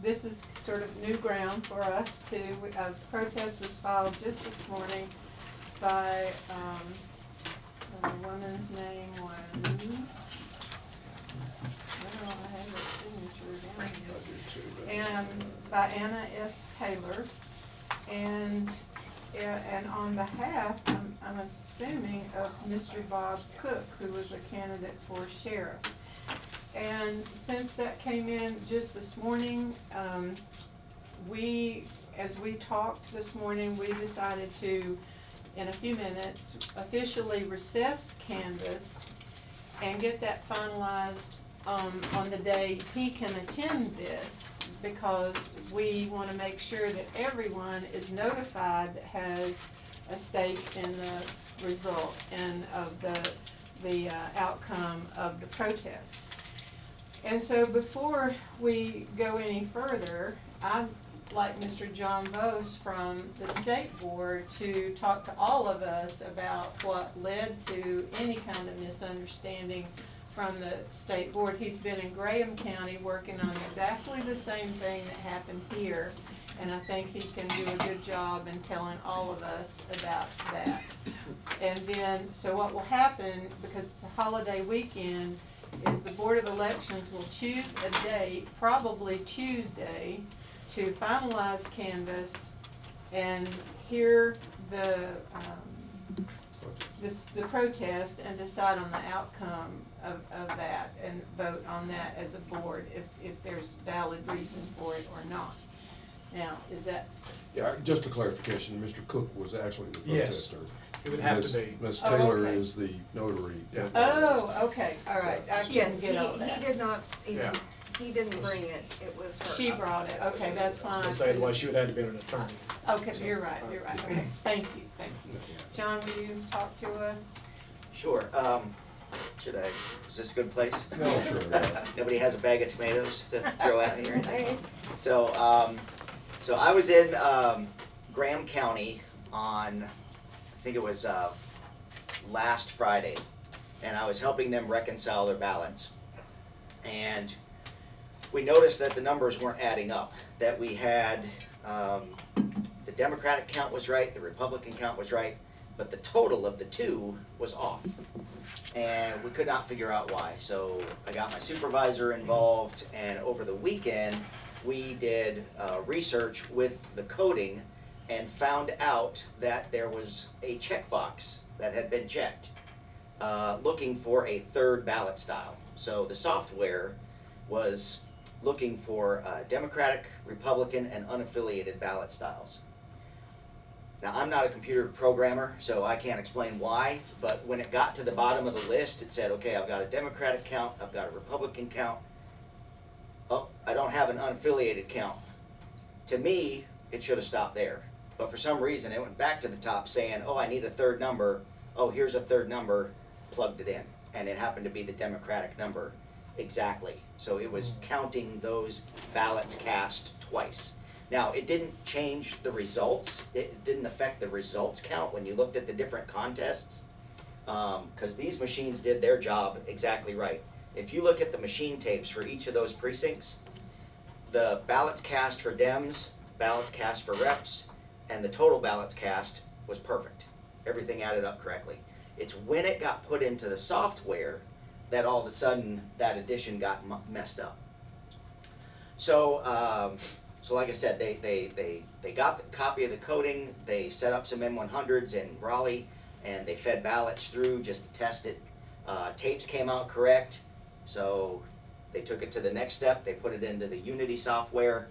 this is sort of new ground for us too. A protest was filed just this morning by, the woman's name was, I don't know, I have that signature down here. I do too, but- And by Anna S. Taylor, and on behalf, I'm assuming of Mr. Bob Cook, who was a candidate for sheriff. And since that came in just this morning, as we talked this morning, we decided to, in a few minutes, officially recess canvass and get that finalized, on the day he can attend this, because we wanna make sure that everyone is notified that has a stake in the result and of the outcome of the protest. And so before we go any further, I'd like Mr. John Vose from the State Board to talk to all of us about what led to any kind of misunderstanding from the State Board. He's been in Graham County working on exactly the same thing that happened here, and I think he can do a good job in telling all of us about that. And then, so what will happen, because it's a holiday weekend, is the Board of Elections will choose a date, probably Tuesday, to finalize canvass and hear the protest and decide on the outcome of that and vote on that as a board if there's valid reason for it or not. Now, is that, Yeah, just a clarification, Mr. Cook was actually the Yes. protester. It would have Ms. to be. Ms. Oh, Taylor okay. is the notary. Yeah. oh, okay, all right, I Yes, couldn't get all that. he did not even, Yeah. he didn't bring it, it was her. She brought it, okay, that's I fine. was gonna say, otherwise she would have to be an attorney. Okay, you're right, okay, thank you. John, will you talk to us? Sure, is this a good place? No, sure, yeah. Nobody has a bag of tomatoes to throw out here? So I was in, Graham County on, I think it was, last Friday, and I was helping them reconcile their balance. And we noticed that the numbers weren't adding up, that we had, the Democratic count was right, the Republican count was right, but the total of the two was off. And we could not figure out why. So I got my supervisor involved, and over the weekend, we did research with the coding and found out that there was a checkbox that had been checked, looking for a third ballot style. So the software was looking for Democratic, Republican, and unaffiliated ballot styles. Now, I'm not a computer programmer, so I can't explain why, but when it got to the bottom of the list, it said, okay, I've got a Democratic count, I've got a Republican count. Oh, I don't have an unaffiliated count. To me, it should have stopped there. But for some reason, it went back to the top saying, oh, I need a third number. Oh, here's a third number, plugged it in. And it happened to be the Democratic number exactly. So it was counting those ballots cast twice. Now, it didn't change the results. It didn't affect the results count when you looked at the different contests, because these machines did their job exactly right. If you look at the machine tapes for each of those precincts, the ballots cast for Dems, ballots cast for reps, and the total ballots cast was perfect. Everything added up correctly. It's when it got put into the software that all of a sudden that addition got messed up. So, so like I said, they got the copy of the coding, they set up some M100s in Raleigh, and they fed ballots through just to test it. Tapes came out correct, so they took it to the next step, they put it into the Unity software,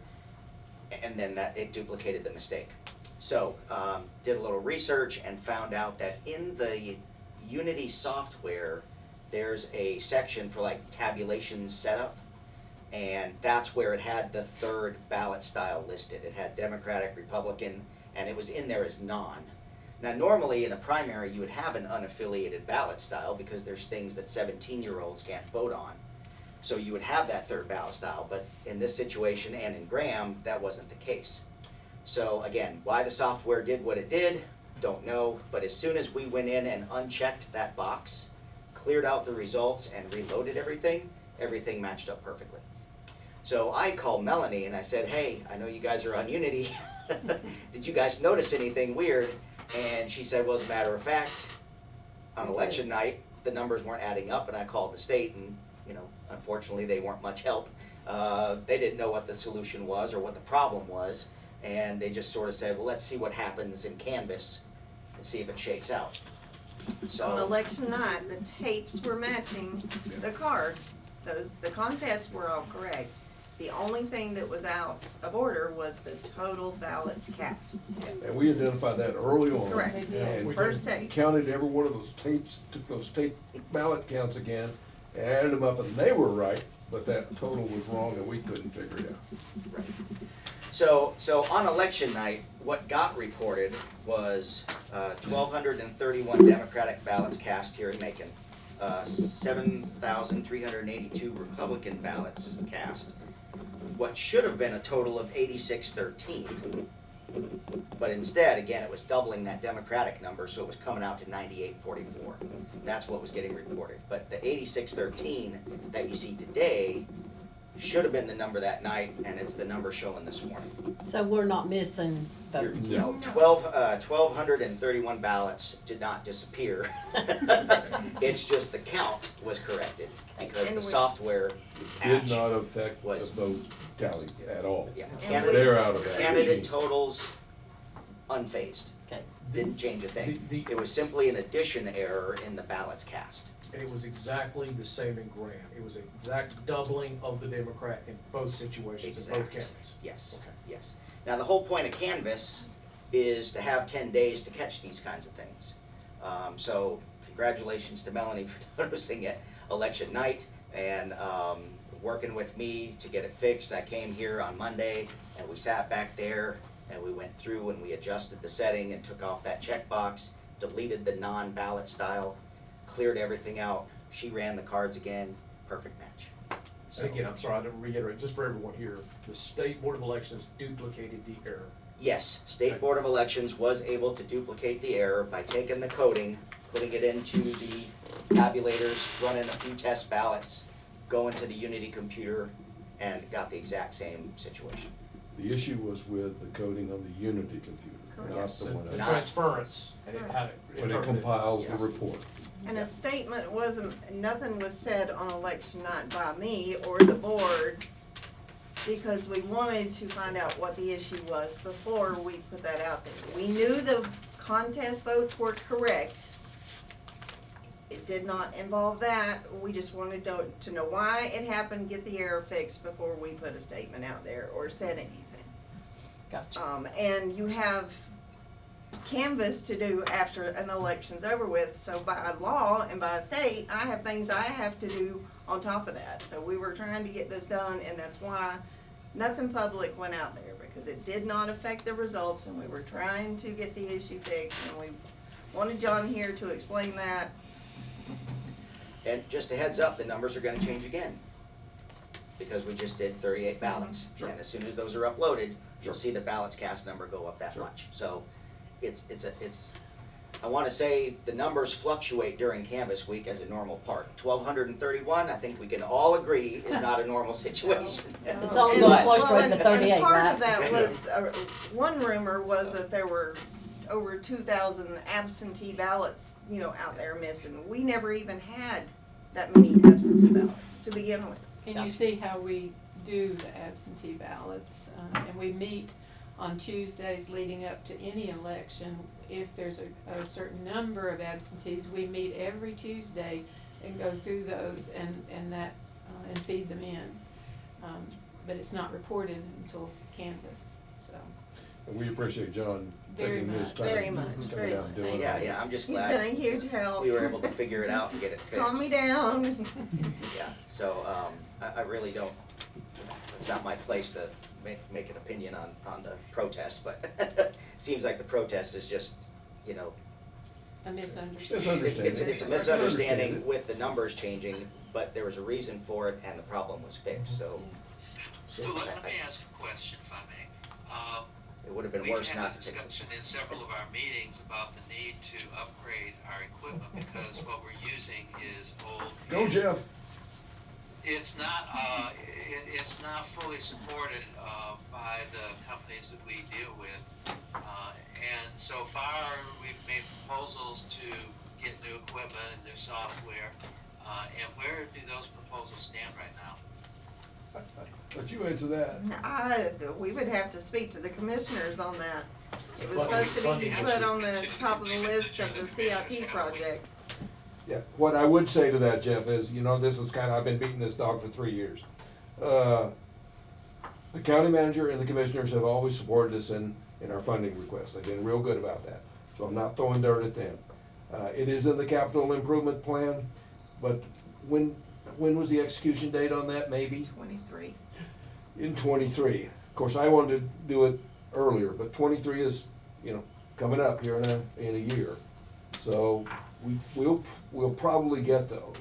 and then it duplicated the mistake. So, did a little research and found out that in the Unity software, there's a section for like tabulation setup, and that's where it had the third ballot style listed. It had Democratic, Republican, and it was in there as non. Now normally in a primary you would have an unaffiliated ballot style because there's things that 17-year-olds can't vote on. So you would have that third ballot style, but in this situation and in Graham, that wasn't the case. So again, why the software did what it did, don't know, but as soon as we went in and unchecked that box, cleared out the results and reloaded everything, everything matched up perfectly. So I called Melanie and I said, hey, I know you guys are on Unity. Did you guys notice anything weird? And she said, well, as a matter of fact, on election night, the numbers weren't adding up, and I called the state, and unfortunately they weren't much help. They didn't know what the solution was or what the problem was, and they just sort of said, well, let's see what happens in Canvas and see if it shakes out. So On election night, the tapes were matching the cards. The contests were all correct. The only thing that was out of order was the total ballots cast. And we identified that early on. Correct. And First tape. counted every one of those tapes, took those tape ballot counts again, added them up, and they were right, but that total was wrong and we couldn't figure it out. Right. So on election night, what got reported was 1,231 Democratic ballots cast here in Macon, 7,382 Republican ballots cast. What should have been a total of 8613, but instead, again, it was doubling that Democratic number, so it was coming out to 9844. That's what was getting reported. But the 8613 that you see today should have been the number that night, and it's the number showing this morning. So we're not missing votes. No, 1,231 ballots did not disappear. It's just the count was corrected because And the we- software Did hatch not affect the was- vote tallies at all. Yeah, And candidate, They're out of that candidate machine. totals unfazed. Okay. Didn't change a thing. The- It was simply an addition error in the ballots cast. And it was exactly the same in Graham. It was an exact doubling of the Democrat in both situations, in both Exact. counties. Yes, Okay. yes. Now, the whole point of Canvas is to have 10 days to catch these kinds of things. So congratulations to Melanie for noticing it election night and working with me to get it fixed. I came here on Monday and we sat back there and we went through and we adjusted the setting and took off that checkbox, deleted the non-ballot style, cleared everything out. She ran the cards again, perfect match. So, And again, I'm sorry, I didn't reiterate, just for everyone here, the State Board of Elections duplicated the error. yes, State Board of Elections was able to duplicate the error by taking the coding, putting it into the tabulators, running a few test ballots, go into the Unity computer and got the exact same situation. The issue was with the coding on the Unity computer, not Yes. the one The else. transference, and it had it When it interpreted. compiles the Yes. report. And a statement nothing was said on election night by me or the board, because we wanted to find out what the issue was before we put that out there. We knew the contest votes were correct. It did not involve that, we just wanted to know why it happened, get the error fixed before we put a statement out there or said anything. Gotcha. And you have canvas to do after an election's over with, so by law and by state, I have things I have to do on top of that. So we were trying to get this done, and that's why nothing public went out there, because it did not affect the results, and we were trying to get the issue fixed, and we wanted John here to explain that. And just a heads up, the numbers are gonna change again, because we just did 38 ballots. Sure. And as soon as those are uploaded, Sure. you'll see the ballots cast number go up that Sure. much. So I wanna say the numbers fluctuate during Canvas Week as a normal part. 1,231, I think we can all agree is not a normal situation. It's only And- gonna But- fluctuate to and 38, part right? of that was, one rumor was that there were over 2,000 absentee ballots, out there missing. We never even had that many absentee ballots to begin with. Can you see how we do the absentee ballots? And we meet on Tuesdays leading up to any election. If there's a certain number of absentees, we meet every Tuesday and go through those and feed them in. But it's not reported until Canvas, so. And we appreciate John Very taking his much. time. Very much, coming very down and doing it. Yeah, I'm just He's been glad a huge help. we were able to figure it out and get it fixed. Calm me down. Yeah, so, I really don't, it's not my place to make an opinion on the protest, but seems like the protest is just, A misunderstanding. Misunderstanding. it's a misunderstanding with the numbers changing, but there was a reason for it and the problem was fixed, so Well, let me ask a question, if I may. it would have been We've worse had not a to fix it. discussion in several of our meetings about the need to upgrade our equipment because what we're using is old. Go, and Jeff. It's not, it's not fully supported, by the companies that we deal with. And so far, we've made proposals to get new equipment and new software. And where do those proposals stand right now? Let you answer that. We would have to speak to the commissioners on that. It was Funding- supposed to be funding put issue. on the top of the list of the CIP projects. Yeah, what I would say to that, Jeff, is, this is I've been beating this dog for 3 years. The county manager and the commissioners have always supported us in our funding requests. They've been real good about that. So I'm not throwing dirt at them. It is in the capital improvement plan, but when was the execution date on that, maybe? 23. In 23. Of course, I wanted to do it earlier, but 23 is, coming up here in a year. So we'll probably get those.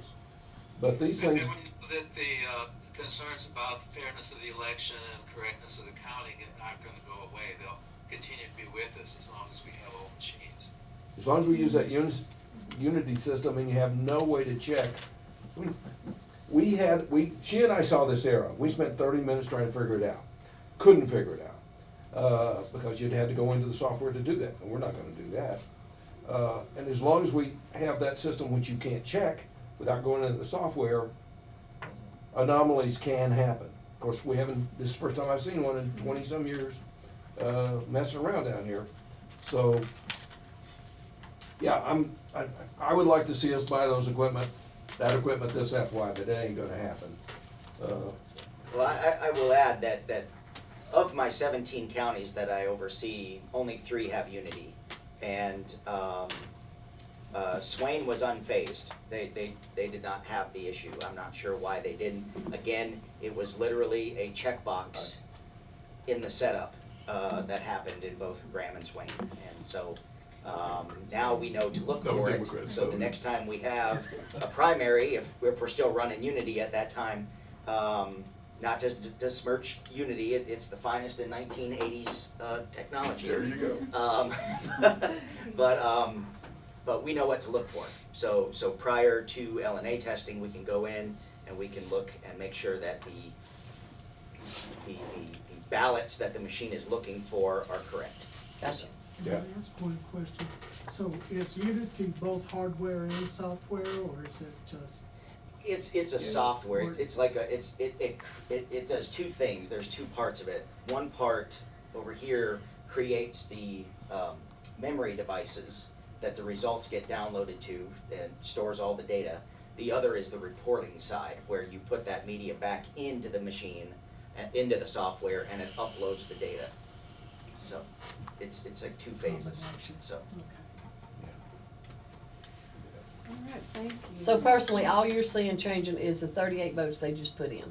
But these And things, we know that the concerns about fairness of the election and correctness of the counting aren't gonna go away. They'll continue to be with us as long as we have old machines. as long as we use that Unity system and you have no way to check. She and I saw this error. We spent 30 minutes trying to figure it out. Couldn't figure it out. Because you'd had to go into the software to do that, and we're not gonna do that. And as long as we have that system which you can't check without going into the software, anomalies can happen. Of course, this is the first time I've seen one in 20-some years, messing around down here. So, yeah, I would like to see us buy that equipment this FY, but it ain't gonna happen. Well, I will add that of my 17 counties that I oversee, only 3 have Unity. And Swain was unfazed. They did not have the issue. I'm not sure why they didn't. Again, it was literally a checkbox in the setup that happened in both Graham and Swain. And so now we know to look No for it. Democrats So the voted. next time we have a primary, if we're still running Unity at that time, not just to besmirch Unity, it's the finest in 1980s technology. There you go. But we know what to look for. So prior to LNA testing, we can go in and we can look and make sure that the ballots that the machine is looking for are correct. Gotcha. Yeah. Can I ask one question? So is Unity both hardware and software, or is it just? It's a software, it's like it does two things, there's two parts of it. One part over here creates the memory devices that the results get downloaded to and stores all the data. The other is the reporting side, where you put that media back into the machine, and into the software, and it uploads the data. So, it's like two phases, Combination. so. Okay. All right, thank you. So personally, all you're seeing changing is the 38 votes they just put in.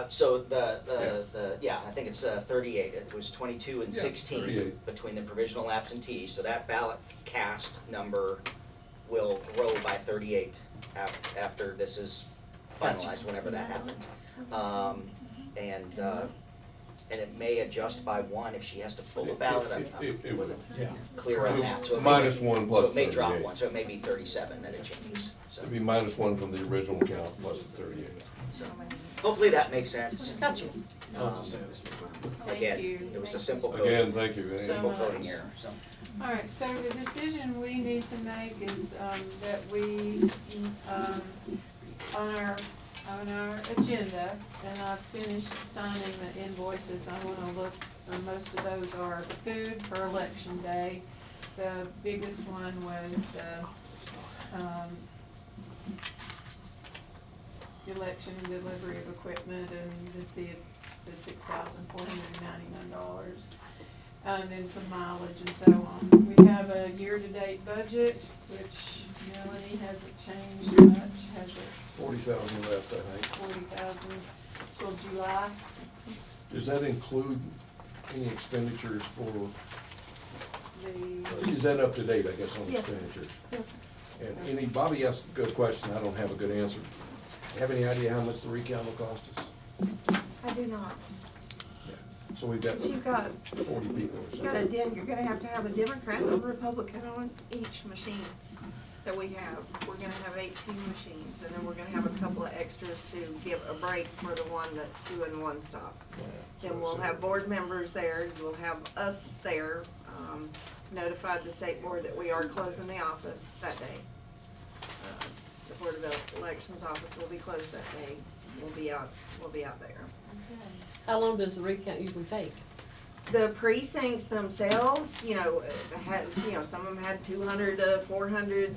So Yes. yeah, I think it's 38, it was 22 and Yeah, 16 38. between the provisional absentees, so that ballot cast number will grow by 38 after this is finalized, whenever that happens. And it may adjust by one if she has to pull a ballot. It would. Yeah. Clear on that, so it may, Minus one plus so it may drop 38. one, so it may be 37 that it changes, so. It'd be minus one from the original count plus the 38. So, hopefully that makes sense. Gotcha. Tons of sense. Thank Again, you. it was a simple code. Again, thank you. So Simple much. coding error, so. All right, so the decision we need to make is, that we, on our agenda, and I've finished signing the invoices, I wanna look, most of those are the food for election day. The biggest one was the election and delivery of equipment, and the $6,499. And then some mileage and so on. We have a year-to-date budget, which Melanie hasn't changed much, has it? 40,000 left, I think. 40,000 till July. Does that include any expenditures for, The, is that up to date, I guess, on Yes. expenditures? Yes. And Bobby asked a good question, I don't have a good answer. Have any idea how much the recount will cost us? I do not. So we've got But you've got, 40 people or you've got a something. you're gonna have to have a Democrat and a Republican on each machine that we have. We're gonna have 18 machines, and then we're gonna have a couple of extras to give a break for the one that's doing one stop. Then we'll have board members there, we'll have us there, notified the state board that we are closing the office that day. The Board of Elections office will be closed that day, we'll be out there. How long does the recount usually take? The precincts themselves, some of them had 200 to 400,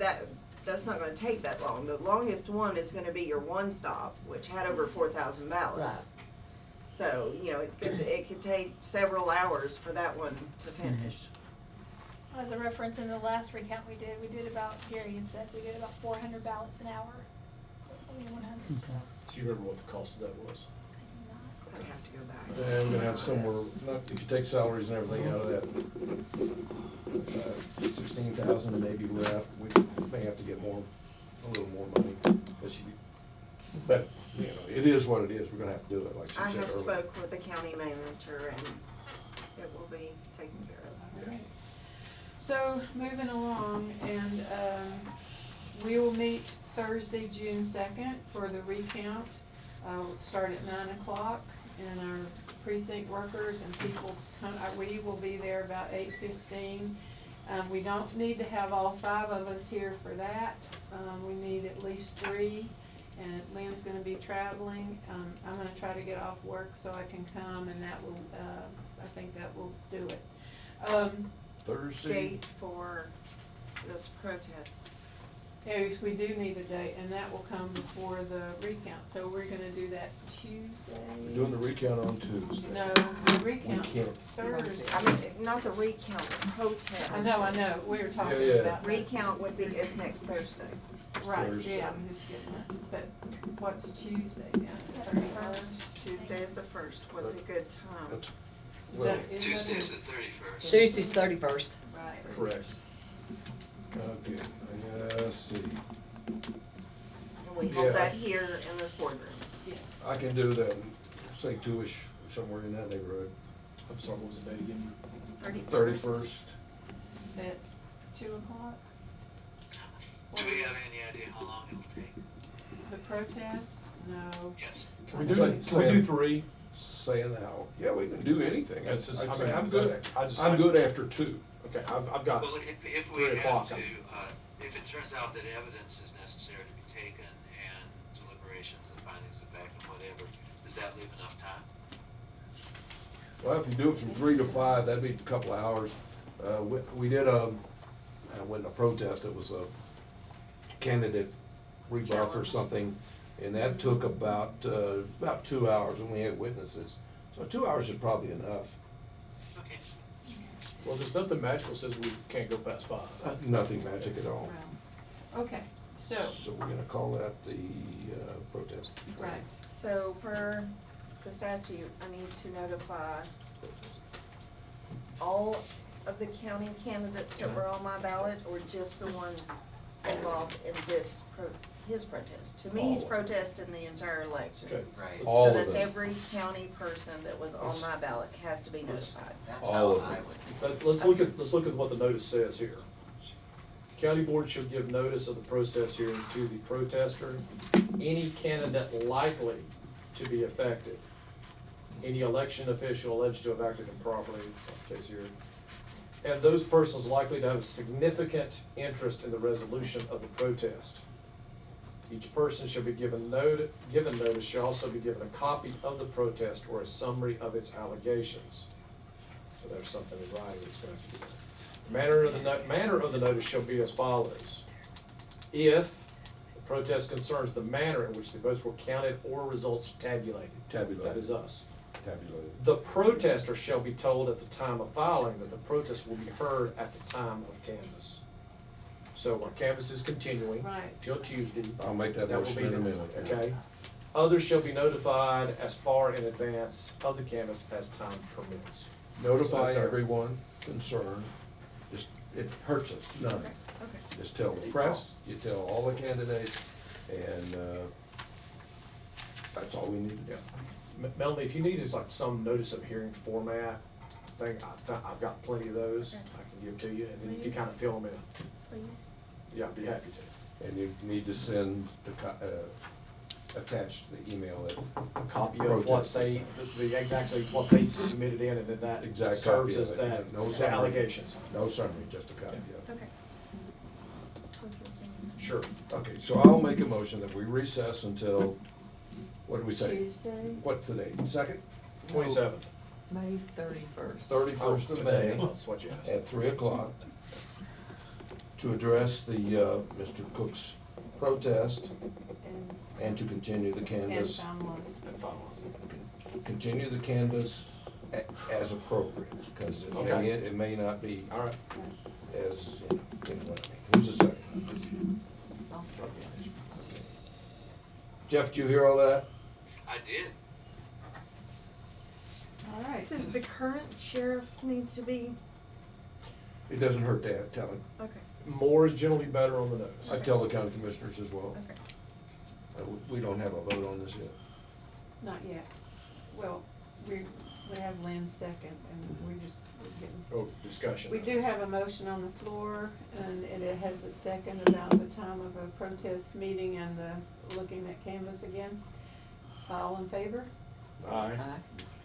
that's not gonna take that long. The longest one is gonna be your one stop, which had over 4,000 ballots. Right. So, it could take several hours for that one to finish. As a reference, in the last recount we did about, Gary had said, we did about 400 ballots an hour. Only 100, so Do you remember what the cost of that was? I'd have to go back. Yeah, we're gonna have somewhere, not, if you take salaries and everything out of that, 16,000 maybe left, we may have to get a little more money. But, it is what it is, we're gonna have to do it, like she I said have earlier. spoke with the county manager, and it will be taken care of. all right. So, moving along, and, we will meet Thursday, June 2nd for the recount. We'll start at 9 o'clock, and our precinct workers and people we will be there about 8:15. We don't need to have all 5 of us here for that. We need at least 3, and Lynn's gonna be traveling. I'm gonna try to get off work so I can come, and that will, I think that will do it. Thursday, Date for this protest. Yes, we do need a date, and that will come before the recount, so we're gonna do that Tuesday. we're doing the recount on Tuesday. No, the recount's can't. Thursday. I mean, not the recount, the protest. I know, we were talking Yeah. about. Recount is next Thursday. Right, Thursday. yeah, I'm just getting that, but what's Tuesday now, That's 31st? Tuesday is the first. What's a good time? That's, Is well, that- is that Tuesday's a- the 31st. Tuesday's 31st. Right. Correct. okay, let's see. And we hold Yeah. that here in this boardroom. Yes. I can do that, say 2-ish, somewhere in that neighborhood. I'm sorry, what was the date again? 31st. At 2 o'clock? Do we have any idea how long it'll take? the protest? No. Yes. Can we do 3? Saying how, yeah, we can do anything. That's just, I'd I say mean, I'm good. I'm good after 2. Okay, I've got Well, if 3 we have o'clock. to, if it turns out that evidence is necessary to be taken and deliberations and findings of fact and whatever, does that leave enough time? Well, if you do it from 3 to 5, that'd be a couple of hours. We did it wasn't a protest, it was a candidate rebuff or something, and that took about 2 hours, and we had witnesses. So 2 hours is probably enough. Okay. Well, there's nothing magical says we can't go past 5. Nothing magic at all. Okay, so, So we're gonna call that the protest. right, So per the statute, I need to notify all of the county candidates that were on my ballot, or just the ones involved in his protest? To me, he's All. protesting the entire election. Okay. Right. All So of that's them. every county person that was on my ballot has to be notified. That's All how of I them. would. Let's look at what the notice says here. County board shall give notice of the protest hearing to the protester, any candidate likely to be affected, any election official alleged to have acted improperly, case here, and those persons likely to have a significant interest in the resolution of the protest. Each person shall be given notice shall also be given a copy of the protest or a summary of its allegations. So there's something in writing that's going to be there. Manner of the notice shall be as follows. If the protest concerns the manner in which the votes were counted or results tabulated. Tabulated. That is us. Tabulated. The protester shall be told at the time of filing that the protest will be heard at the time of canvass. So our canvass is continuing right. till Tuesday. I'll make that That will motion be in a the- minute. Okay. Others shall be notified as far in advance of the canvass as time permits. Notify That's our- everyone concerned. Just, it hurts us, none. Okay, okay. Just tell the press, you tell all the candidates, and, that's all we need to do. Melanie, if you need is like some notice of hearing format thing, I've got plenty of those Okay. I can give to you, and then you can Please. kind of fill them in. Please. Yeah, I'd be happy to. And you need to send attach the email that. A copy of what they, exactly what they submitted in, and then that Exact serves copy of as it, that, no the summary. allegations. No summary, just a copy of it. Okay. Sure. Okay, so I'll make a motion that we recess until, what did we say? Tuesday? What's today, 2nd? 27th. May 31st. 31st of Today, May that's what you asked. at 3 o'clock to address the, Mr. Cook's protest and to continue the And canvass. finalize. And finalize. Continue the canvass as appropriate, because Okay. it may not be All right. as, you know what I mean. Who's the second? I'll second. Jeff, did you hear all that? I did. All right. Does the current sheriff need to be, It doesn't hurt to tell him. okay, More is generally better on the nose. I tell the county commissioners as well. okay. We don't have a vote on this yet. Not yet. Well, we have Lynn's second, and we're getting. Oh, discussion. We do have a motion on the floor, and it has a second about the time of a protest meeting and the looking at canvas again. All in favor? Aye.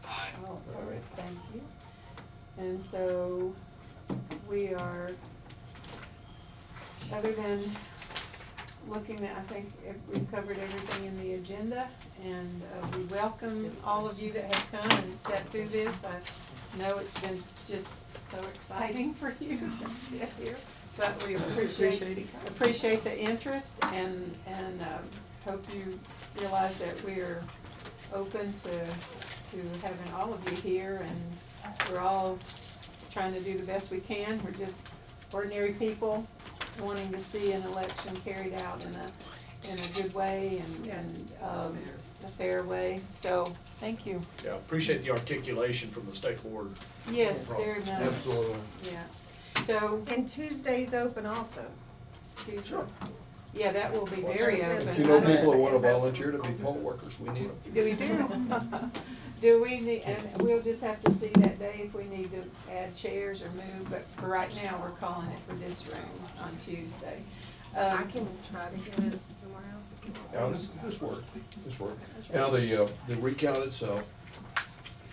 Aye. All opposed, thank you. And so, we are, other than looking at, I think we've covered everything in the agenda, and we welcome all of you that have come and sat through this. I know it's been just so exciting for you to sit here, but we appreciate the interest, and hope you realize that we're open to having all of you here, and we're all trying to do the best we can. We're just ordinary people wanting to see an election carried out in a good way and a fair way. So, thank you. Yeah, appreciate the articulation from the state board. Yes, No problem. very much. Absolutely. Yeah. So, And Tuesday's open also. Sure. Yeah, that will be very open. If you know people that want to Is that- volunteer to be poll workers, we need them. Do we do? Do we need, and we'll just have to see that day if we need to add chairs or move, but for right now, we're calling it for this room on Tuesday. I can try to get it somewhere else if you Now, want this worked, this worked. Now, the recount itself,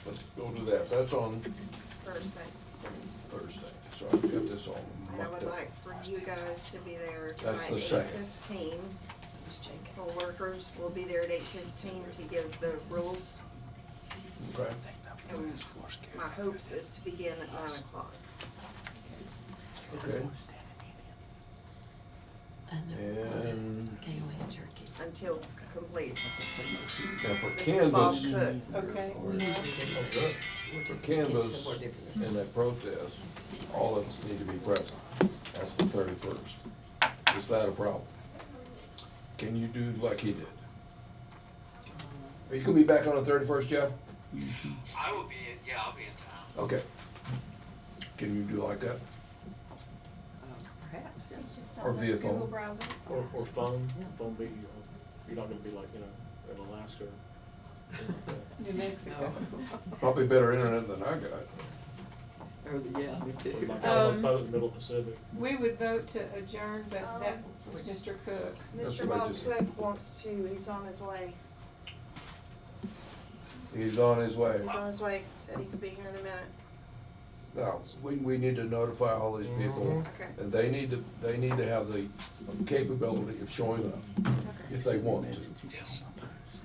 let's go to that. That's on to, Thursday. Thursday, so I've got this all And I marked would up. like for you guys to be there That's tonight the at second. 8:15. Poll workers will be there at 8:15 to give the rules. Okay, And my hopes is to begin at 9:00. okay. And Until complete. now for This is Bob canvas, Cook. Okay. Oh, good. for canvas and that protest, all of us need to be present. That's the 31st. Is that a problem? Can you do like he did? Are you gonna be back on the 31st, Jeff? I will be I'll be in town. Okay. Can you do like that? Perhaps, yes. It's just Or on the via Google phone. browser. Or phone, phone be, you're not gonna be like, in Alaska. or anything like that. New Mexico. Probably better internet than I got. Oh, yeah, me too. Like out on a boat in the middle of the Pacific. We would vote to adjourn, but that was Mr. Cook. That's Mr. what I Bob just said. Cook wants to, he's on his way. He's on his way. He's on his way, said he could be here in a minute. Now, we need to notify all these people, Okay. and they need to have the capability of showing up if they want to. Yes.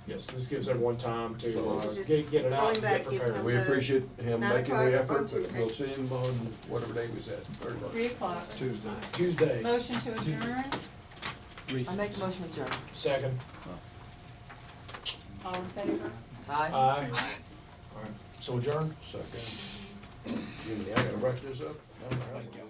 Yes, this gives everyone time to, So just get it call out him and back, get give prepared. him We appreciate him 9 making o'clock the on effort, but Tuesday. we'll see him on whatever day we said, 31st. 3:00. Tuesday. Tuesday, Motion to adjourn, I make a motion to adjourn. second. all in favor? Aye. Aye. Aye. All right, so adjourn? Second. Jimmy, I gotta write this up. Thank you.